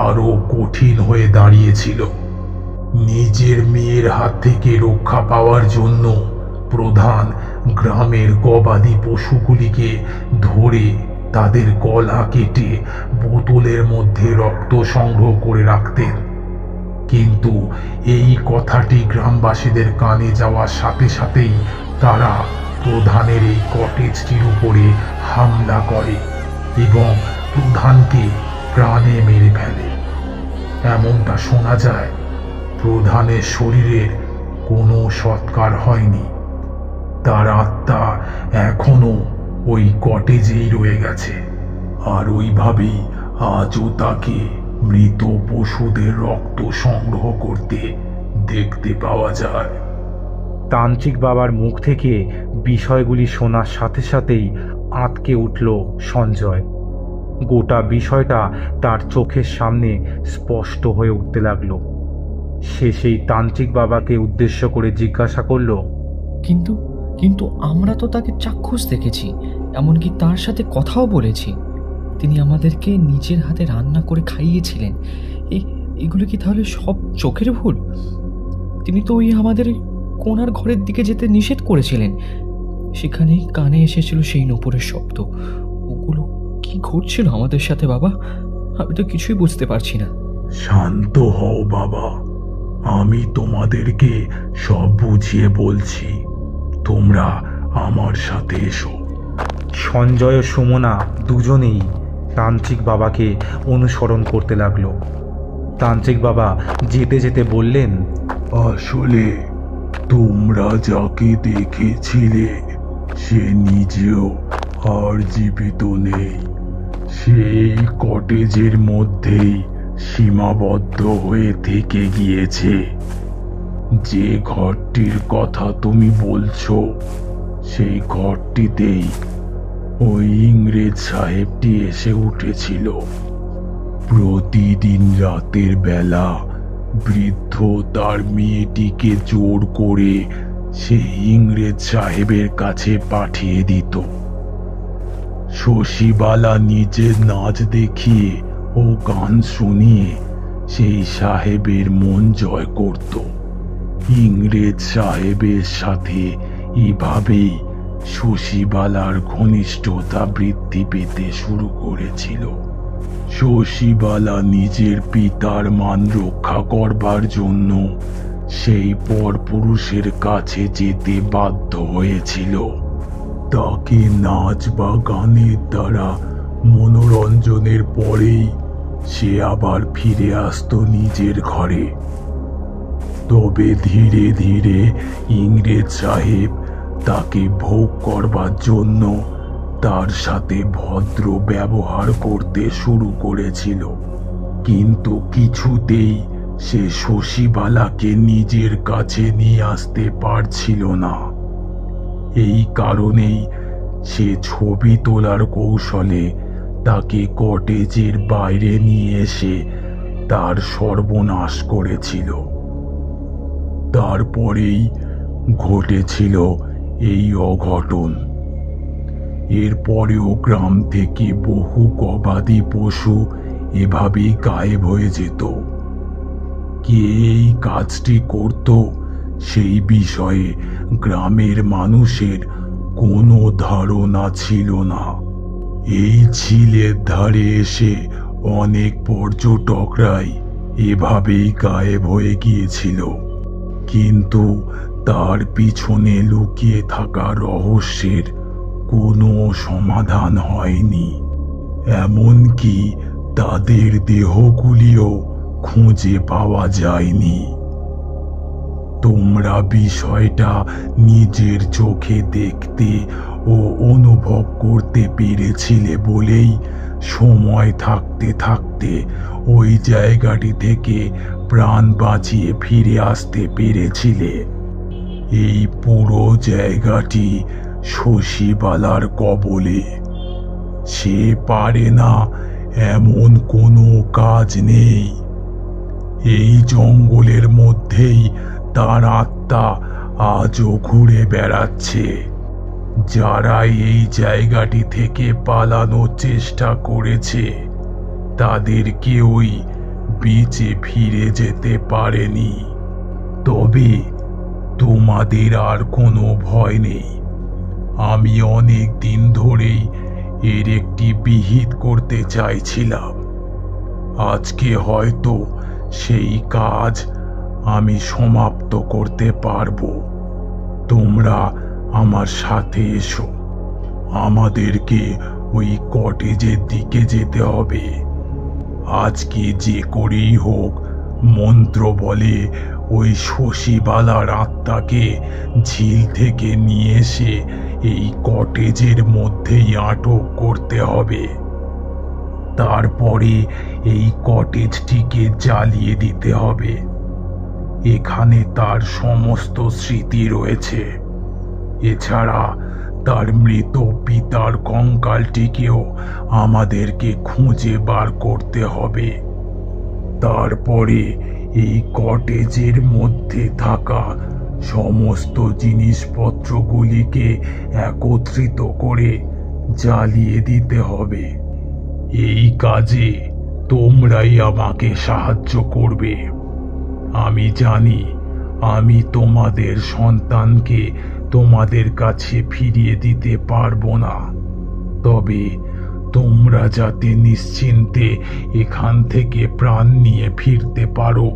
আরো কঠিন হয়ে দাঁড়িয়েছিল। নিজের মেয়ের হাত থেকে রক্ষা পাওয়ার জন্য প্রধান গ্রামের গবাদি পশুগুলিকে ধরে তাদের গলা কেটে বোতলের মধ্যে রক্ত সংগ্রহ করে রাখতেন। কিন্তু এই কথাটি গ্রামবাসীদের কানে যাওয়ার সাথে সাথেই তারা প্রধানের এই কটেজটির উপরে হামলা করে এবং প্রধানকে প্রাণে মেরে ফেলে। এমনটা শোনা যায় প্রধানের শরীরের কোনো সৎকার হয়নি, তার আত্মা এখনো ওই কটেজেই রয়ে গেছে, আর ওইভাবেই আজও তাকে মৃত পশুদের রক্ত সংগ্রহ করতে দেখতে পাওয়া যায়। তান্ত্রিক বাবার মুখ থেকে বিষয়গুলি শোনার সাথে সাথেই আঁতকে উঠল সঞ্জয়। গোটা বিষয়টা তার চোখের সামনে স্পষ্ট হয়ে উঠতে লাগলো। সে সেই তান্ত্রিক বাবাকে উদ্দেশ্য করে জিজ্ঞাসা করল, কিন্তু কিন্তু আমরা তো তাকে চাক্ষুষ দেখেছি, এমনকি তার সাথে কথাও বলেছি। তিনি আমাদেরকে নিজের হাতে রান্না করে খাইয়েছিলেন। এগুলো কি তাহলে সব চোখের ভুল? তিনি তো ওই আমাদের কোনার ঘরের দিকে যেতে নিষেধ করেছিলেন, সেখানেই কানে এসেছিল সেই নূপুরের শব্দ। ওগুলো কি ঘটছিল আমাদের সাথে বাবা? আমি তো কিছুই বুঝতে পারছি না। শান্ত হও বাবা, আমি তোমাদেরকে সব বুঝিয়ে বলছি, তোমরা আমার সাথে এসো। সঞ্জয় ও সুমনা দুজনেই তান্ত্রিক বাবাকে অনুসরণ করতে লাগলো। তান্ত্রিক বাবা যেতে যেতে বললেন, আসলে তোমরা যাকে দেখেছিলে সে নিজেও আর জীবিত নেই। সেই কটেজের মধ্যেই সীমাবদ্ধ হয়ে থেকে গিয়েছে। যে ঘরটির কথা তুমি বলছো সেই ঘরটিতেই ওই ইংরেজ সাহেবটি এসে উঠেছিল। প্রতিদিন রাতের বেলা বৃদ্ধ তার মেয়েটিকে জোর করে সেই ইংরেজ সাহেবের কাছে পাঠিয়ে দিত। শশীবালা নিজের নাচ দেখিয়ে ও গান শুনিয়ে সেই সাহেবের মন জয় করত। ইংরেজ সাহেবের সাথে এভাবেই শশীবালার ঘনিষ্ঠতা বৃদ্ধি পেতে শুরু করেছিল। শশীবালা নিজের পিতার মান রক্ষা করবার জন্য সেই পরপুরুষের কাছে যেতে বাধ্য হয়েছিল। তাকে নাচ বা গানের দ্বারা মনোরঞ্জনের পরেই সে আবার ফিরে আসতো নিজের ঘরে। তবে ধীরে ধীরে ইংরেজ সাহেব তাকে ভোগ করবার জন্য তার সাথে ভদ্র ব্যবহার করতে শুরু করেছিল, কিন্তু কিছুতেই সে শশীবালাকে নিজের কাছে নিয়ে আসতে পারছিল না। এই কারণেই সে ছবি তোলার কৌশলে তাকে কটেজের বাইরে নিয়ে এসে তার সর্বনাশ করেছিল। তারপরেই ঘটেছিল এই অঘটন। এরপরেও গ্রাম থেকে বহু গবাদি পশু এভাবেই গায়েব হয়ে যেত। কে এই কাজটি করত সেই বিষয়ে গ্রামের মানুষের কোনো ধারণা ছিল না। এই ঝিলের ধারে এসে অনেক পর্যটকরাই এভাবেই গায়েব হয়ে গিয়েছিল, কিন্তু তার পিছনে লুকিয়ে থাকা রহস্যের কোনো সমাধান হয়নি। এমনকি তাদের দেহগুলিও খুঁজে পাওয়া যায়নি। তোমরা বিষয়টা নিজের চোখে দেখতে ও অনুভব করতে পেরেছিলে বলেই সময় থাকতে থাকতে ওই জায়গাটি থেকে প্রাণ বাঁচিয়ে ফিরে আসতে পেরেছিলে। এই পুরো জায়গাটি শশীবালার কবলে। সে পারে না এমন কোনো কাজ নেই। এই জঙ্গলের মধ্যেই তার আত্মা আজও ঘুরে বেড়াচ্ছে। যারা এই জায়গাটি থেকে পালানোর চেষ্টা করেছে তাদের কেউই বেঁচে ফিরে যেতে পারেনি। তবে তোমাদের আর কোনো ভয় নেই। আমি অনেক দিন ধরেই এর একটি বিহিত করতে চাইছিলাম। আজকে হয়তো সেই কাজ আমি সমাপ্ত করতে পারবো। তোমরা আমার সাথে এসো। আমাদেরকে ওই কটেজের দিকে যেতে হবে। আজকে যে করেই হোক মন্ত্র বলে ওই শশীবালার আত্মাকে ঝিল থেকে নিয়ে এসে এই কটেজের মধ্যেই আটক করতে হবে। তারপরে এই কটেজটিকে জ্বালিয়ে দিতে হবে। এখানে তার সমস্ত স্মৃতি রয়েছে। এছাড়া তার মৃত পিতার কঙ্কালটিকেও আমাদেরকে খুঁজে বার করতে হবে। তারপরে এই কটেজের মধ্যে থাকা সমস্ত জিনিসপত্রগুলিকে একত্রিত করে জ্বালিয়ে দিতে হবে। এই কাজে তোমরাই আমাকে সাহায্য করবে। আমি জানি আমি তোমাদের সন্তানকে তোমাদের কাছে ফিরিয়ে দিতে পারবো না, তবে তোমরা যাতে নিশ্চিন্তে এখান থেকে প্রাণ নিয়ে ফিরতে পারো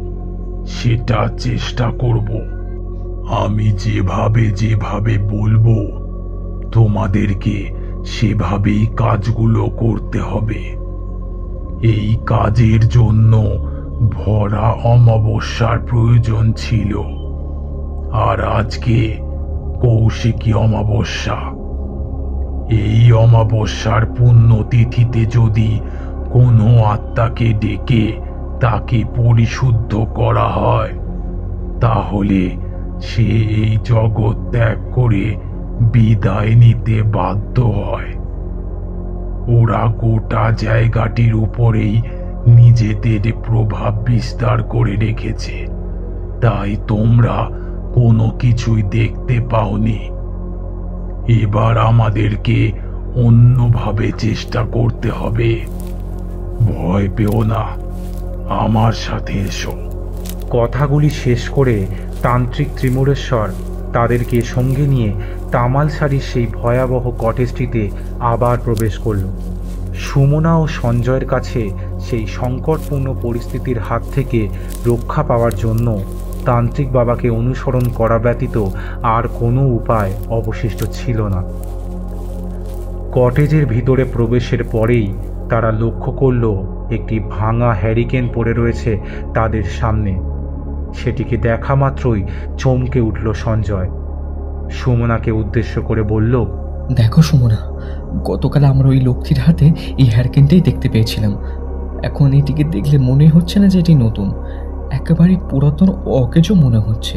সেটা চেষ্টা করব। আমি যেভাবে যেভাবে বলবো তোমাদেরকে সেভাবেই কাজগুলো করতে হবে। এই কাজের জন্য ভরা অমাবস্যার প্রয়োজন ছিল, আর আজকে কৌশিকী অমাবস্যা। এই অমাবস্যার পুণ্যতিথিতে যদি কোনো আত্মাকে ডেকে তাকে পরিশুদ্ধ করা হয় তাহলে সে এই জগৎ ত্যাগ করে বিদায় নিতে বাধ্য হয়। ওরা গোটা জায়গাটির উপরেই নিজেদের প্রভাব বিস্তার করে রেখেছে, তাই তোমরা কোনো কিছুই দেখতে পাওনি। এবার আমাদেরকে অন্যভাবে চেষ্টা করতে হবে। ভয় পেও না, আমার সাথে এসো। কথাগুলি শেষ করে তান্ত্রিক ত্রিমুরেশ্বর তাদেরকে সঙ্গে নিয়ে তামালসারির সেই ভয়াবহ কটেজটিতে আবার প্রবেশ করল। সুমনা ও সঞ্জয়ের কাছে সেই সংকটপূর্ণ পরিস্থিতির হাত থেকে রক্ষা পাওয়ার জন্য তান্ত্রিক বাবাকে অনুসরণ করা ব্যতীত আর কোনো উপায় অবশিষ্ট ছিল না। কটেজের ভিতরে প্রবেশের পরেই তারা লক্ষ্য করল একটি ভাঙা হ্যারিকেন পড়ে রয়েছে তাদের সামনে। সেটিকে দেখা মাত্রই চমকে উঠল সঞ্জয়। সুমনাকে উদ্দেশ্য করে বলল, দেখো সুমনা, গতকাল আমরা ওই লোকটির হাতে এই হ্যারিকেনটাই দেখতে পেয়েছিলাম। এখন এটিকে দেখলে মনে হচ্ছে না যে এটি নতুন, একেবারেই পুরাতন অকেজো মনে হচ্ছে।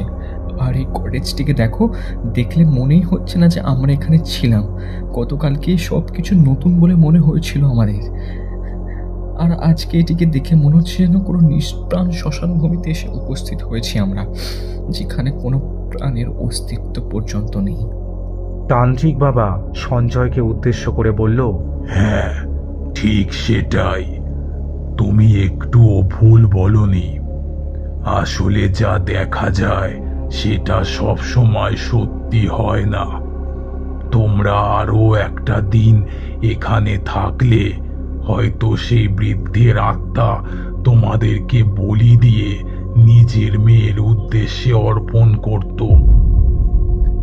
আর এই কটেজটিকে দেখো, দেখলে মনেই হচ্ছে না যে আমরা এখানে ছিলাম। গতকালকে সব কিছু নতুন বলে মনে হয়েছিল আমাদের, আর আজকে এটিকে দেখে মনে হচ্ছে যেন কোনো নিষ্প্রাণ শ্মশান ভূমিতে এসে উপস্থিত হয়েছি আমরা, যেখানে কোনো প্রাণের অস্তিত্ব পর্যন্ত নেই। তান্ত্রিক বাবা সঞ্জয়কে উদ্দেশ্য করে বলল, হ্যাঁ, ঠিক সেটাই। তুমি একটুও ভুল বলনি। আসলে যা দেখা যায় সেটা সব সময় সত্যি হয় না। তোমরা আরো একটা দিন এখানে থাকলে হয়তো সেই বৃদ্ধের আত্মা তোমাদেরকে বলি দিয়ে নিজের মেয়ের উদ্দেশ্যে অর্পণ করত।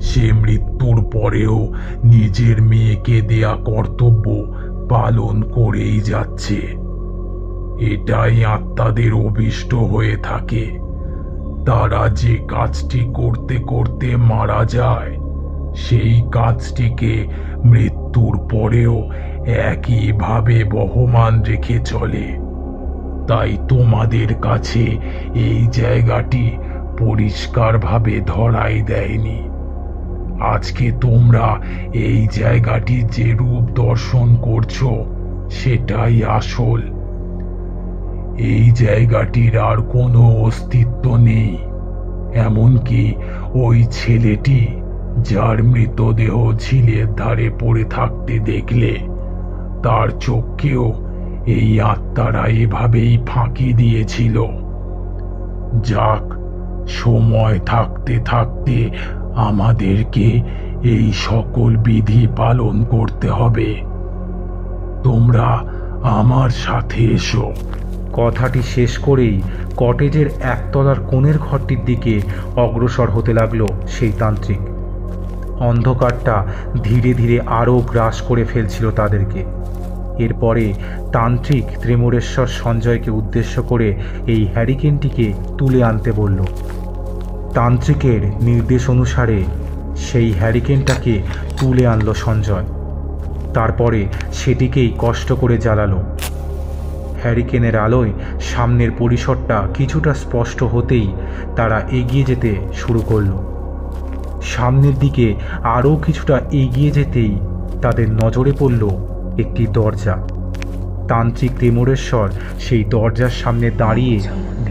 সে মৃত্যুর পরেও নিজের মেয়েকে দেয়া কর্তব্য পালন করেই যাচ্ছে। এটাই আত্মাদের অভিষ্ট হয়ে থাকে। তারা যে কাজটি করতে করতে মারা যায় সেই কাজটিকে মৃত্যুর পরেও একইভাবে বহমান রেখে চলে। তাই তোমাদের কাছে এই জায়গাটি পরিষ্কারভাবে ধরাই দেয়নি। আজকে তোমরা এই জায়গাটি যে রূপ দর্শন করছো সেটাই আসল। এই জায়গাটির আর কোনো অস্তিত্ব নেই। এমনকি ওই ছেলেটি যার মৃতদেহ ঝিলের ধারে পড়ে থাকতে দেখলে তার চোখকেও এই আত্মারা এভাবেই ফাঁকি দিয়েছিল। যাক, সময় থাকতে থাকতে আমাদেরকে এই সকল বিধি পালন করতে হবে। তোমরা আমার সাথে এসো। কথাটি শেষ করেই কটেজের একতলার কোণের ঘরটির দিকে অগ্রসর হতে লাগলো সেই তান্ত্রিক। অন্ধকারটা ধীরে ধীরে আরও গ্রাস করে ফেলছিল তাদেরকে। এরপরে তান্ত্রিক ত্রিমুরেশ্বর সঞ্জয়কে উদ্দেশ্য করে এই হ্যারিকেনটিকে তুলে আনতে বলল। তান্ত্রিকের নির্দেশ অনুসারে সেই হ্যারিকেনটাকে তুলে আনলো সঞ্জয়। তারপরে সেটিকেই কষ্ট করে জ্বালালো। হ্যারিকেনের আলোয় সামনের পরিসরটা কিছুটা স্পষ্ট হতেই তারা এগিয়ে যেতে শুরু করলো। সামনের দিকে আরও কিছুটা এগিয়ে যেতেই তাদের নজরে পড়ল একটি দরজা। তান্ত্রিক ত্রিমুরেশ্বর সেই দরজার সামনে দাঁড়িয়ে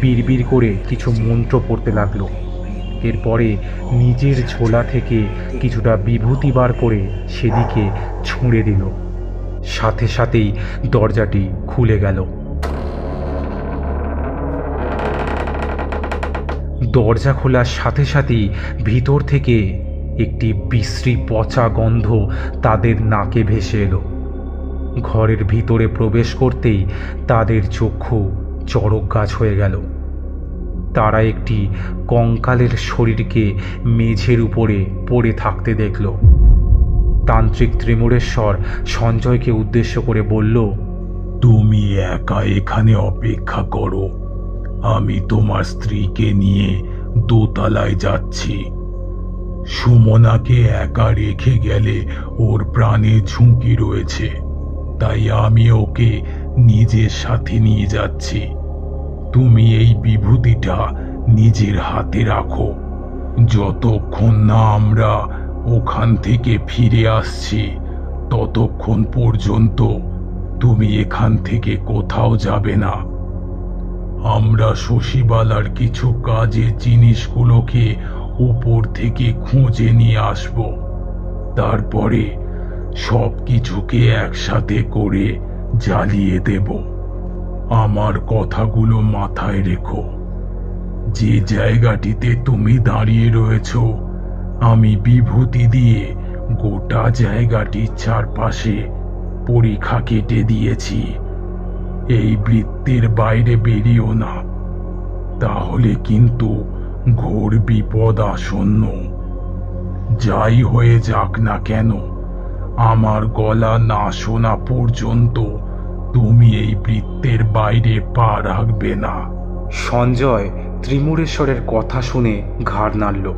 বিড়বিড় করে কিছু মন্ত্র পড়তে লাগলো। এরপরে নিজের ঝোলা থেকে কিছুটা বিভূতি বার করে সেদিকে ছুঁড়ে দিল। সাথে সাথেই দরজাটি খুলে গেল। দরজা খোলার সাথে সাথেই ভিতর থেকে একটি বিশ্রী পচা গন্ধ তাদের নাকে ভেসে এলো। ঘরের ভিতরে প্রবেশ করতেই তাদের চক্ষু চড়ক গাছ হয়ে গেল। তারা একটি কঙ্কালের শরীরকে মেঝের উপরে পড়ে থাকতে দেখল। তান্ত্রিক ত্রিমুরেশ্বর সঞ্জয়কে উদ্দেশ্য করে বলল, তুমি একা এখানে অপেক্ষা করো, আমি তোমার স্ত্রীকে নিয়ে দোতলায় যাচ্ছি। সুমনাকে একা রেখে গেলে ওর প্রাণে ঝুঁকি রয়েছে, তাই আমি ওকে নিজের সাথে নিয়ে যাচ্ছি। তুমি এই বিভূতিটা নিজের হাতে রাখো। যতক্ষণ না আমরা ওখান থেকে ফিরে আসছি ততক্ষণ পর্যন্ত তুমি এখান থেকে কোথাও যাবে না। আমরা শশীবালার কিছু কাজের জিনিসগুলোকে উপর থেকে খুঁজে নিয়ে আসব। তারপরে সব কিছুকে একসাথে করে জ্বালিয়ে দেব। আমার কথাগুলো মাথায় রেখো। যে জায়গাটিতে তুমি দাঁড়িয়ে রয়েছ আমি বিভূতি দিয়ে গোটা জায়গাটির চারপাশে পরিখা কেটে দিয়েছি। এই বৃত্তের বাইরে বেরিও না, তাহলে কিন্তু ঘোর বিপদ আসন্ন। যাই হয়ে যাক না কেন, আমার গলা না শোনা পর্যন্ত তুমি এই বৃত্তের বাইরে পা রাখবে না। সঞ্জয় ত্রিমুরেশ্বরের কথা শুনে ঘাড় নাড়ল।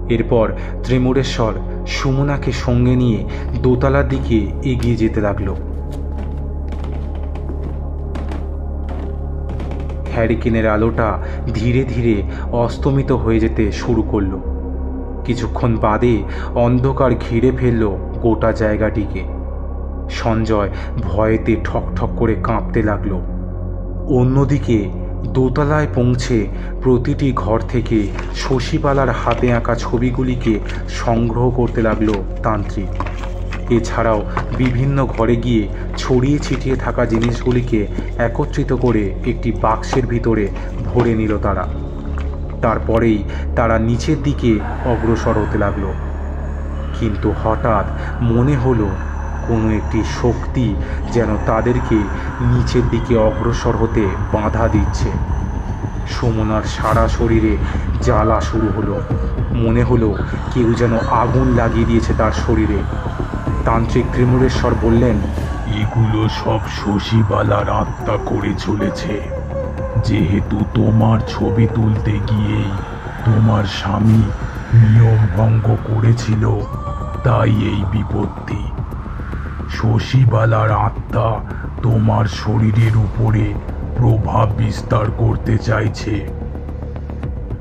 এরপর ত্রিমুরেশ্বর সুমনাকে সঙ্গে নিয়ে দোতলার দিকে এগিয়ে যেতে লাগল। হ্যারিকেনের আলোটা ধীরে ধীরে অস্তমিত হয়ে যেতে শুরু করলো। কিছুক্ষণ বাদে অন্ধকার ঘিরে ফেলল গোটা জায়গাটিকে। সঞ্জয় ভয়েতে ঠকঠক করে কাঁপতে লাগলো। অন্যদিকে দোতলায় পৌঁছে প্রতিটি ঘর থেকে শশীবালার হাতে আঁকা ছবিগুলিকে সংগ্রহ করতে লাগলো তান্ত্রিক। এছাড়াও বিভিন্ন ঘরে গিয়ে ছড়িয়ে ছিটিয়ে থাকা জিনিসগুলিকে একত্রিত করে একটি বাক্সের ভিতরে ভরে নিল তারা। তারপরেই তারা নিচের দিকে অগ্রসর হতে লাগলো। কিন্তু হঠাৎ মনে হলো কোনো একটি শক্তি যেন তাদেরকে নিচের দিকে অগ্রসর হতে বাধা দিচ্ছে। সুমনার সারা শরীরে জ্বালা শুরু হলো। মনে হলো কেউ যেন আগুন লাগিয়ে দিয়েছে তার শরীরে। তান্ত্রিক ত্রিমুরেশ্বর বললেন, এগুলো সব শশীবালার আত্মা করে চলেছে। যেহেতু তোমার ছবি তুলতে গিয়েই তোমার স্বামী নিয়ম ভঙ্গ করেছিল, তাই এই বিপত্তি। শশীবালার আত্মা তোমার শরীরের উপরে প্রভাব বিস্তার করতে চাইছে।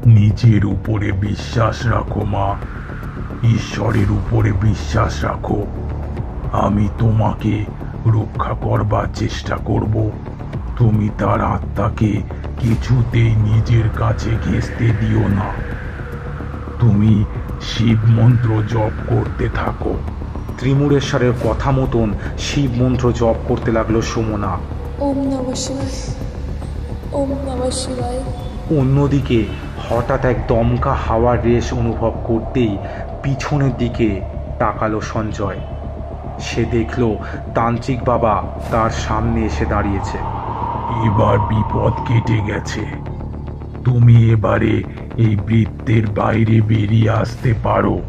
নিজের উপরে বিশ্বাস রাখো মা, ঈশ্বরের উপরে বিশ্বাস রাখো। আমি তোমাকে রক্ষা করবার চেষ্টা করব। তুমি তার আত্মাকে কিছুতেই নিজের কাছে ঘেঁষতে দিও না। তুমি শিব মন্ত্র জপ করতে থাকো। ত্রিমুরেশ্বরের কথা মতন শিব মন্ত্র জপ করতে লাগলো সুমনা। ওম নমঃ শিবায়, ওম নমঃ শিবায়। অন্যদিকে হঠাৎ এক দমকা হাওয়ার রেশ অনুভব করতেই পিছনের দিকে তাকালো সঞ্জয়। সে দেখল তান্ত্রিক বাবা তার সামনে এসে দাঁড়িয়েছে। এবার বিপদ কেটে গেছে। তুমি এবারে এই বৃত্তের বাইরে বেরিয়ে আসতে পারো।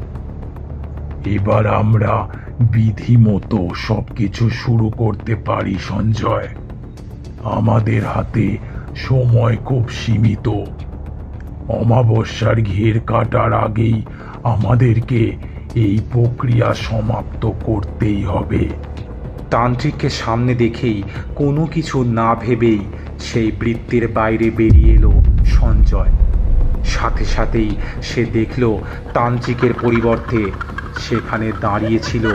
এবার আমরা বিধি মতো সবকিছু শুরু করতে পারি সঞ্জয়। আমাদের হাতে সময় খুব সীমিত। অমাবস্যার ঘের কাটার আগেই আমাদেরকে এই প্রক্রিয়া সমাপ্ত করতেই হবে। তান্ত্রিককে সামনে দেখেই কোনো কিছু না ভেবেই সেই বৃত্তের বাইরে বেরিয়ে এলো সঞ্জয়। সাথে সাথেই সে দেখল তান্ত্রিকের পরিবর্তে সেখানে দাঁড়িয়েছিল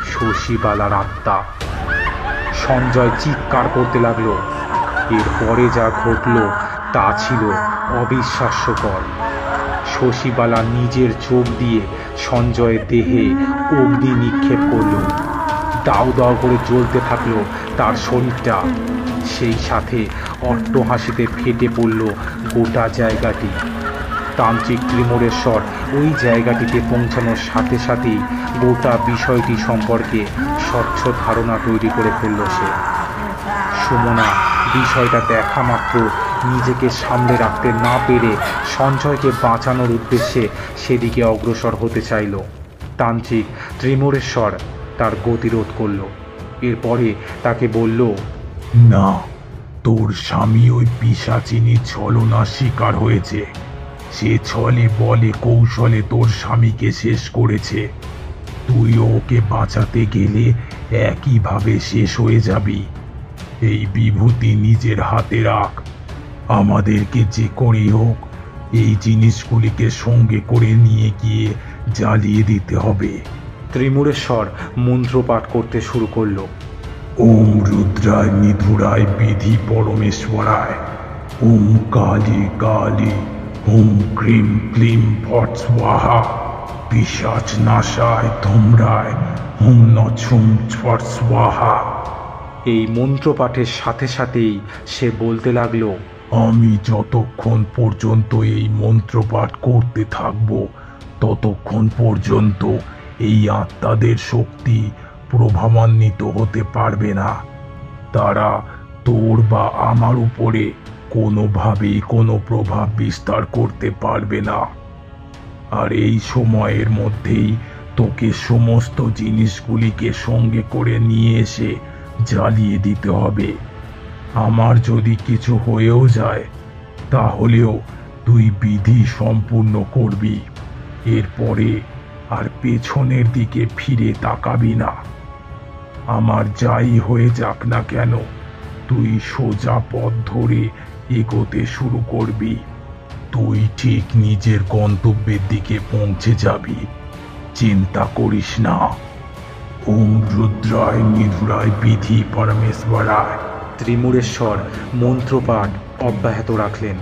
শশীবালার আত্মা। সঞ্জয় চিৎকার করতে লাগলো। এরপরে যা ঘটল তা ছিল অবিশ্বাস্যকর। শশীবালা নিজের চোখ দিয়ে সঞ্জয়ের দেহে অগ্নি নিক্ষেপ করল। দাউ দাউ করে জ্বলতে থাকলো তার শরীরটা। সেই সাথে অট্টহাসিতে ফেটে পড়ল গোটা জায়গাটি। তান্ত্রিক ত্রিমুরেশ্বর ওই জায়গাটিতে পৌঁছানোর সাথে সাথেই গোটা বিষয়টি সম্পর্কে স্বচ্ছ ধারণা তৈরি করে ফেলল সে। সুমনা বিষয়টা দেখা মাত্র নিজেকে সামলে রাখতে না পেরে সঞ্জয়কে বাঁচানোর উদ্দেশ্যে সেদিকে অগ্রসর হতে চাইল। তান্ত্রিক ত্রিমুরেশ্বর তার গতিরোধ করল। এরপরে তাকে বলল, না, তোর স্বামী ওই পিশাচিনীর ছলনার শিকার হয়েছে। সে ছলে বলে কৌশলে তোর স্বামীকে শেষ করেছে। তুইও ওকে বাঁচাতে গেলে একইভাবে শেষ হয়ে যাবি। এই বিভূতি নিজের হাতে রাখ। আমাদেরকে যে করেই হোক এই জিনিসগুলিকে সঙ্গে করে নিয়ে গিয়ে জ্বালিয়ে দিতে হবে। ত্রিমুরেশ্বর মন্ত্রপাঠ করতে শুরু করল। ওম রুদ্রায় নিধুরায় বিধি পরমেশ্বরায়, ওম কালী কালী, ওম ক্রিম ক্লিম ফট স্বাহা, পিশাচ নাশায় ধূম্রায়, ওম নছুম ফট স্বাহা। এই মন্ত্রপাঠের সাথে সাথেই সে বলতে লাগলো, আমি যতক্ষণ পর্যন্ত এই মন্ত্রপাঠ করতে থাকব ততক্ষণ পর্যন্ত এই আত্মাদের শক্তি প্রভাবান্বিত হতে পারবে না। তারা তোর বা আমার উপরে কোনোভাবেই কোনো প্রভাব বিস্তার করতে পারবে না। আর এই সময়ের মধ্যেই তোকে সমস্ত জিনিসগুলিকে সঙ্গে করে নিয়ে এসে জ্বালিয়ে দিতে হবে। আমার যদি কিছু হয়েও যায় তাহলেও তুই বিধি সম্পূর্ণ করবি। এরপরে আর পেছনের দিকে ফিরে তাকাবি না। আমার যাই হয়ে যাক না কেন তুই সোজা পথ ধরে এগোতে শুরু করবি। তুই ঠিক নিজের গন্তব্যের দিকে পৌঁছে যাবি, চিন্তা করিস না। ওম রুদ্রায় নিধুরায় বিধি পরমেশ্বরায়। ত্রিমুরেশ্বর মন্ত্রপাঠ অব্যাহত রাখলেন।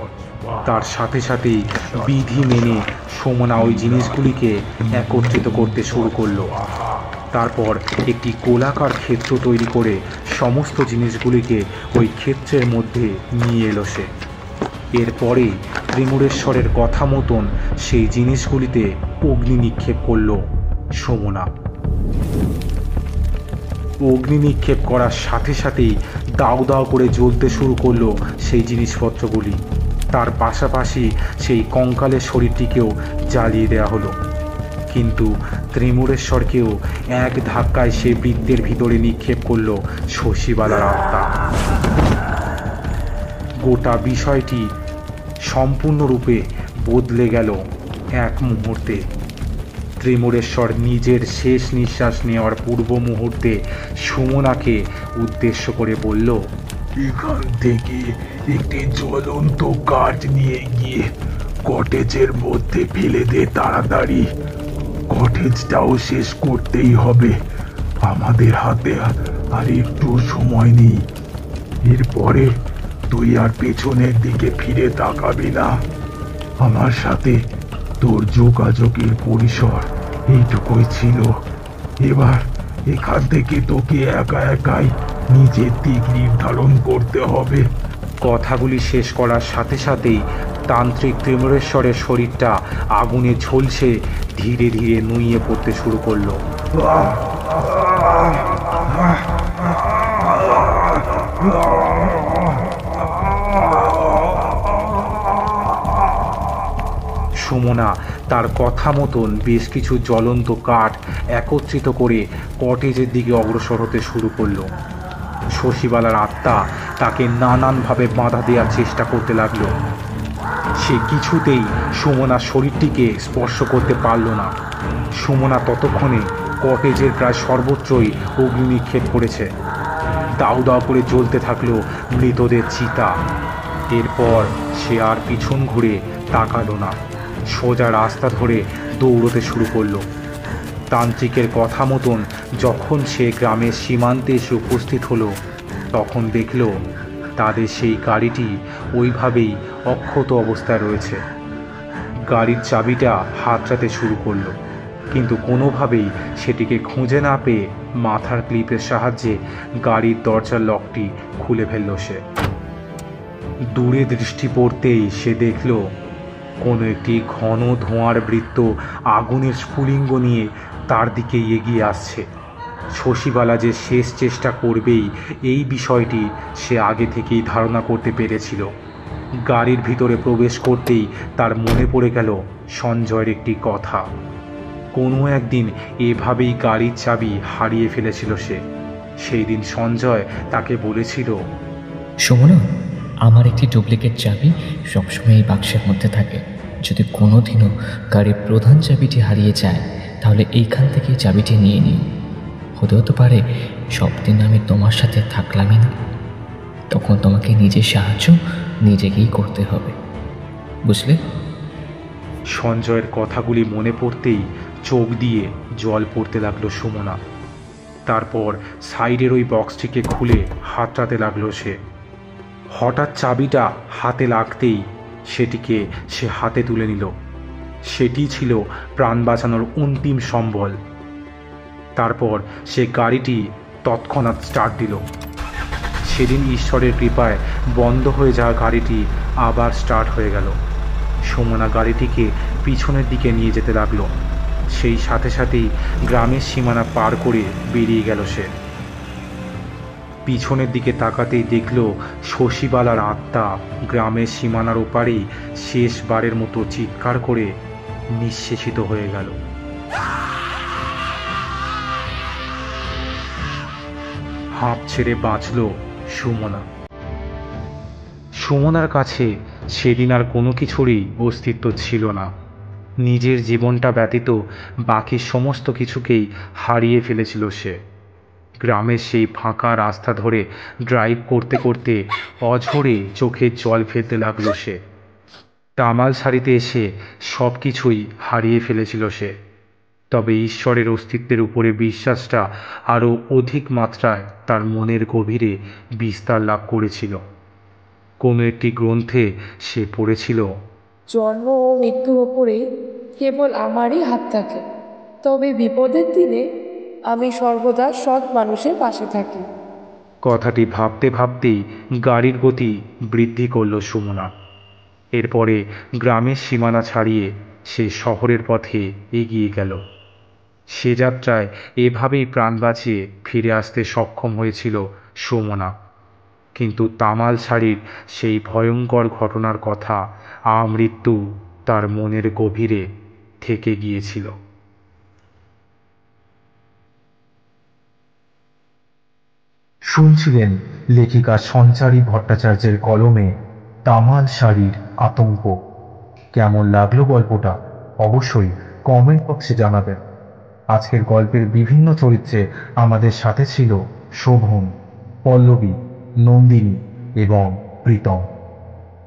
তার সাথে সাথেই বিধি মেনে সুমনা ওই জিনিসগুলিকে একত্রিত করতে শুরু করলো। তারপর একটি গোলাকার ক্ষেত্র তৈরি করে সমস্ত জিনিসগুলিকে ওই ক্ষেত্রের মধ্যে নিয়ে এলো সে। এরপরে ত্রিমুরেশ্বরের কথা মতন সেই জিনিসগুলিতে অগ্নি নিক্ষেপ করল সুমনা। অগ্নি নিক্ষেপ করার সাথে সাথেই দাউ দাউ করে জ্বলতে শুরু করলো সেই জিনিসপত্রগুলি। তার পাশাপাশি সেই কঙ্কালের শরীরটিকেও জ্বালিয়ে দেওয়া হলো। কিন্তু ত্রিমুরেশ্বরকেও এক ধাক্কায় সে বৃত্তের ভিতরে নিক্ষেপ করলো শশীবালার আত্মা। গোটা বিষয়টি সম্পূর্ণরূপে বদলে গেল এক মুহূর্তে। ত্রিমুরেশ্বর নিজের শেষ নিঃশ্বাস নেওয়ার পূর্ব মুহূর্তে সুমনাকে উদ্দেশ্য করে বলল, এখান থেকে একটি জ্বলন্ত কাঠ নিয়ে গিয়ে কটেজের মধ্যে ফেলে দে তাড়াতাড়ি। কটেজটাও শেষ করতেই হবে, আমাদের হাতে আর একটু সময় নেই। এরপরে তুই আর পেছনের দিকে ফিরে তাকাবি না। আমার সাথে তোর যোগাযোগের পরিসর এইটুকুই ছিল। এবার এখান থেকে তোকে একা একাই নিজের দিক নির্ধারণ করতে হবে। কথাগুলি শেষ করার সাথে সাথেই তান্ত্রিক ত্রিমুরেশ্বরের শরীরটা আগুনে ঝলসে ধীরে ধীরে নুইয়ে পড়তে শুরু করলো। সুমনা তার কথা মতন বেশ কিছু জ্বলন্ত কাঠ একত্রিত করে কটেজের দিকে অগ্রসর হতে শুরু করলো। শশীবালার আত্মা তাকে নানানভাবে বাধা দেওয়ার চেষ্টা করতে লাগলো। সে কিছুতেই সুমনার শরীরটিকে স্পর্শ করতে পারল না। সুমনা ততক্ষণে কটেজের প্রায় সর্বত্রই অগ্নি নিক্ষেপ করেছে। দাউ দাউ করে জ্বলতে থাকলো মৃতদের চিতা। এরপর সে আর পিছন ঘুরে তাকালো না, সোজা রাস্তা ধরে দৌড়তে শুরু করলো। তান্ত্রিকের কথা মতন যখন সে গ্রামের সীমান্তে এসে উপস্থিত হলো, তখন দেখল তাদের সেই গাড়িটি ওইভাবেই অক্ষত অবস্থায় রয়েছে। গাড়ির চাবিটা হাতড়াতে শুরু করলো, কিন্তু কোনোভাবেই সেটিকে খুঁজে না পেয়ে মাথার ক্লিপের সাহায্যে গাড়ির দরজার লকটি খুলে ফেলল সে। দূরে দৃষ্টি পড়তেই সে দেখল কোনো একটি ঘন ধোঁয়ার বৃত্ত আগুনের স্ফুলিঙ্গ নিয়ে তার দিকে এগিয়ে আসছে। শশীবালা যে শেষ চেষ্টা করবেই এই বিষয়টি সে আগে থেকেই ধারণা করতে পেরেছিল। গাড়ির ভিতরে প্রবেশ করতেই তার মনে পড়ে গেল সঞ্জয়ের একটি কথা। কোনো একদিন এভাবেই গাড়ির চাবি হারিয়ে ফেলেছিল সে। সেই দিন সঞ্জয় তাকে বলেছিল, সুমনা, আমার একটি ডুপ্লিকেট চাবি সবসময় এই বাক্সের মধ্যে থাকে। যদি কোনো দিনও গাড়ির প্রধান চাবিটি হারিয়ে যায়, তাহলে এইখান থেকে চাবিটি নিয়ে নিও। হতেও তো পারে সব দিন আমি তোমার সাথে থাকলামই না, তখন তোমাকে নিজের সাহায্য নিজেকেই করতে হবে, বুঝলে? সঞ্জয়ের কথাগুলি মনে পড়তেই চোখ দিয়ে জল পড়তে লাগলো সুমনা। তারপর সাইডের ওই বক্সটিকে খুলে হাতড়াতে লাগলো সে। হঠাৎ চাবিটা হাতে লাগতেই সেটিকে সে হাতে তুলে নিল। সেটি ছিল প্রাণ বাঁচানোর অন্তিম সম্বল। তারপর সে গাড়িটি তৎক্ষণাৎ স্টার্ট দিল। সেদিন ঈশ্বরের কৃপায় বন্ধ হয়ে যাওয়া গাড়িটি আবার স্টার্ট হয়ে গেল। সুমনা গাড়িটিকে পিছনের দিকে নিয়ে যেতে লাগলো। সেই সাথে সাথেই গ্রামের সীমানা পার করে বেরিয়ে গেল সে। পিছনের দিকে তাকাতেই দেখল শশীবালার আত্মা গ্রামের সীমানার ওপারেই শেষবারের মতো চিৎকার করে নিঃশেষিত হয়ে গেল। হাঁপ ছেড়ে বাঁচল সুমনা। সুমনার কাছে সেদিন আর কোনো কিছুরই অস্তিত্ব ছিল না। নিজের জীবনটা ব্যতীত বাকি সমস্ত কিছুকেই হারিয়ে ফেলেছিল সে। গ্রামের সেই ফাঁকা রাস্তা ধরে ড্রাইভ করতে করতে অঝরে চোখে জল ফেলতে লাগলো সে। তামাল সারিতে এসে সব কিছুই হারিয়ে ফেলেছিল সে। তবে ঈশ্বরের অস্তিত্বের উপরে বিশ্বাসটা আরও অধিক মাত্রায় তার মনের গভীরে বিস্তার লাভ করেছিল। কোনো একটি গ্রন্থে সে পড়েছিল, জন্ম ও মৃত্যুর ওপরে কেবল আমারই হাত থাকে, তবে বিপদের দিনে আমি সর্বদা সৎ মানুষের পাশে থাকি। কথাটি ভাবতে ভাবতেই গাড়ির গতি বৃদ্ধি করল সুমনা। এরপরে গ্রামের সীমানা ছাড়িয়ে সে শহরের পথে এগিয়ে গেল। সে যাত্রায় এভাবেই প্রাণ বাঁচিয়ে ফিরে আসতে সক্ষম হয়েছিল সুমনা। কিন্তু তামাল শাড়ির সেই ভয়ঙ্কর ঘটনার কথা আমৃত্যু তার মনের গভীরে থেকে গিয়েছিল। শুনছিলেন লেখিকা সঞ্চারী ভট্টাচার্যের কলমে তামাল শাড়ির আতঙ্ক। কেমন লাগলো গল্পটা অবশ্যই কমেন্ট বক্সে জানাবেন। আজকের গল্পের বিভিন্ন চরিত্রে আমাদের সাথে ছিল শোভন, পল্লবী, নন্দিনী এবং প্রীতম।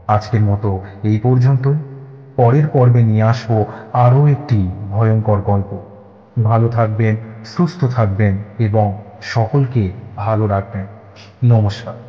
আজকের মতো এই পর্যন্তই। পরের পর্বে নিয়ে আসবো আরও একটি ভয়ঙ্কর গল্প। ভালো থাকবেন, সুস্থ থাকবেন এবং সকলকে ভালো রাখবেন। নমস্কার।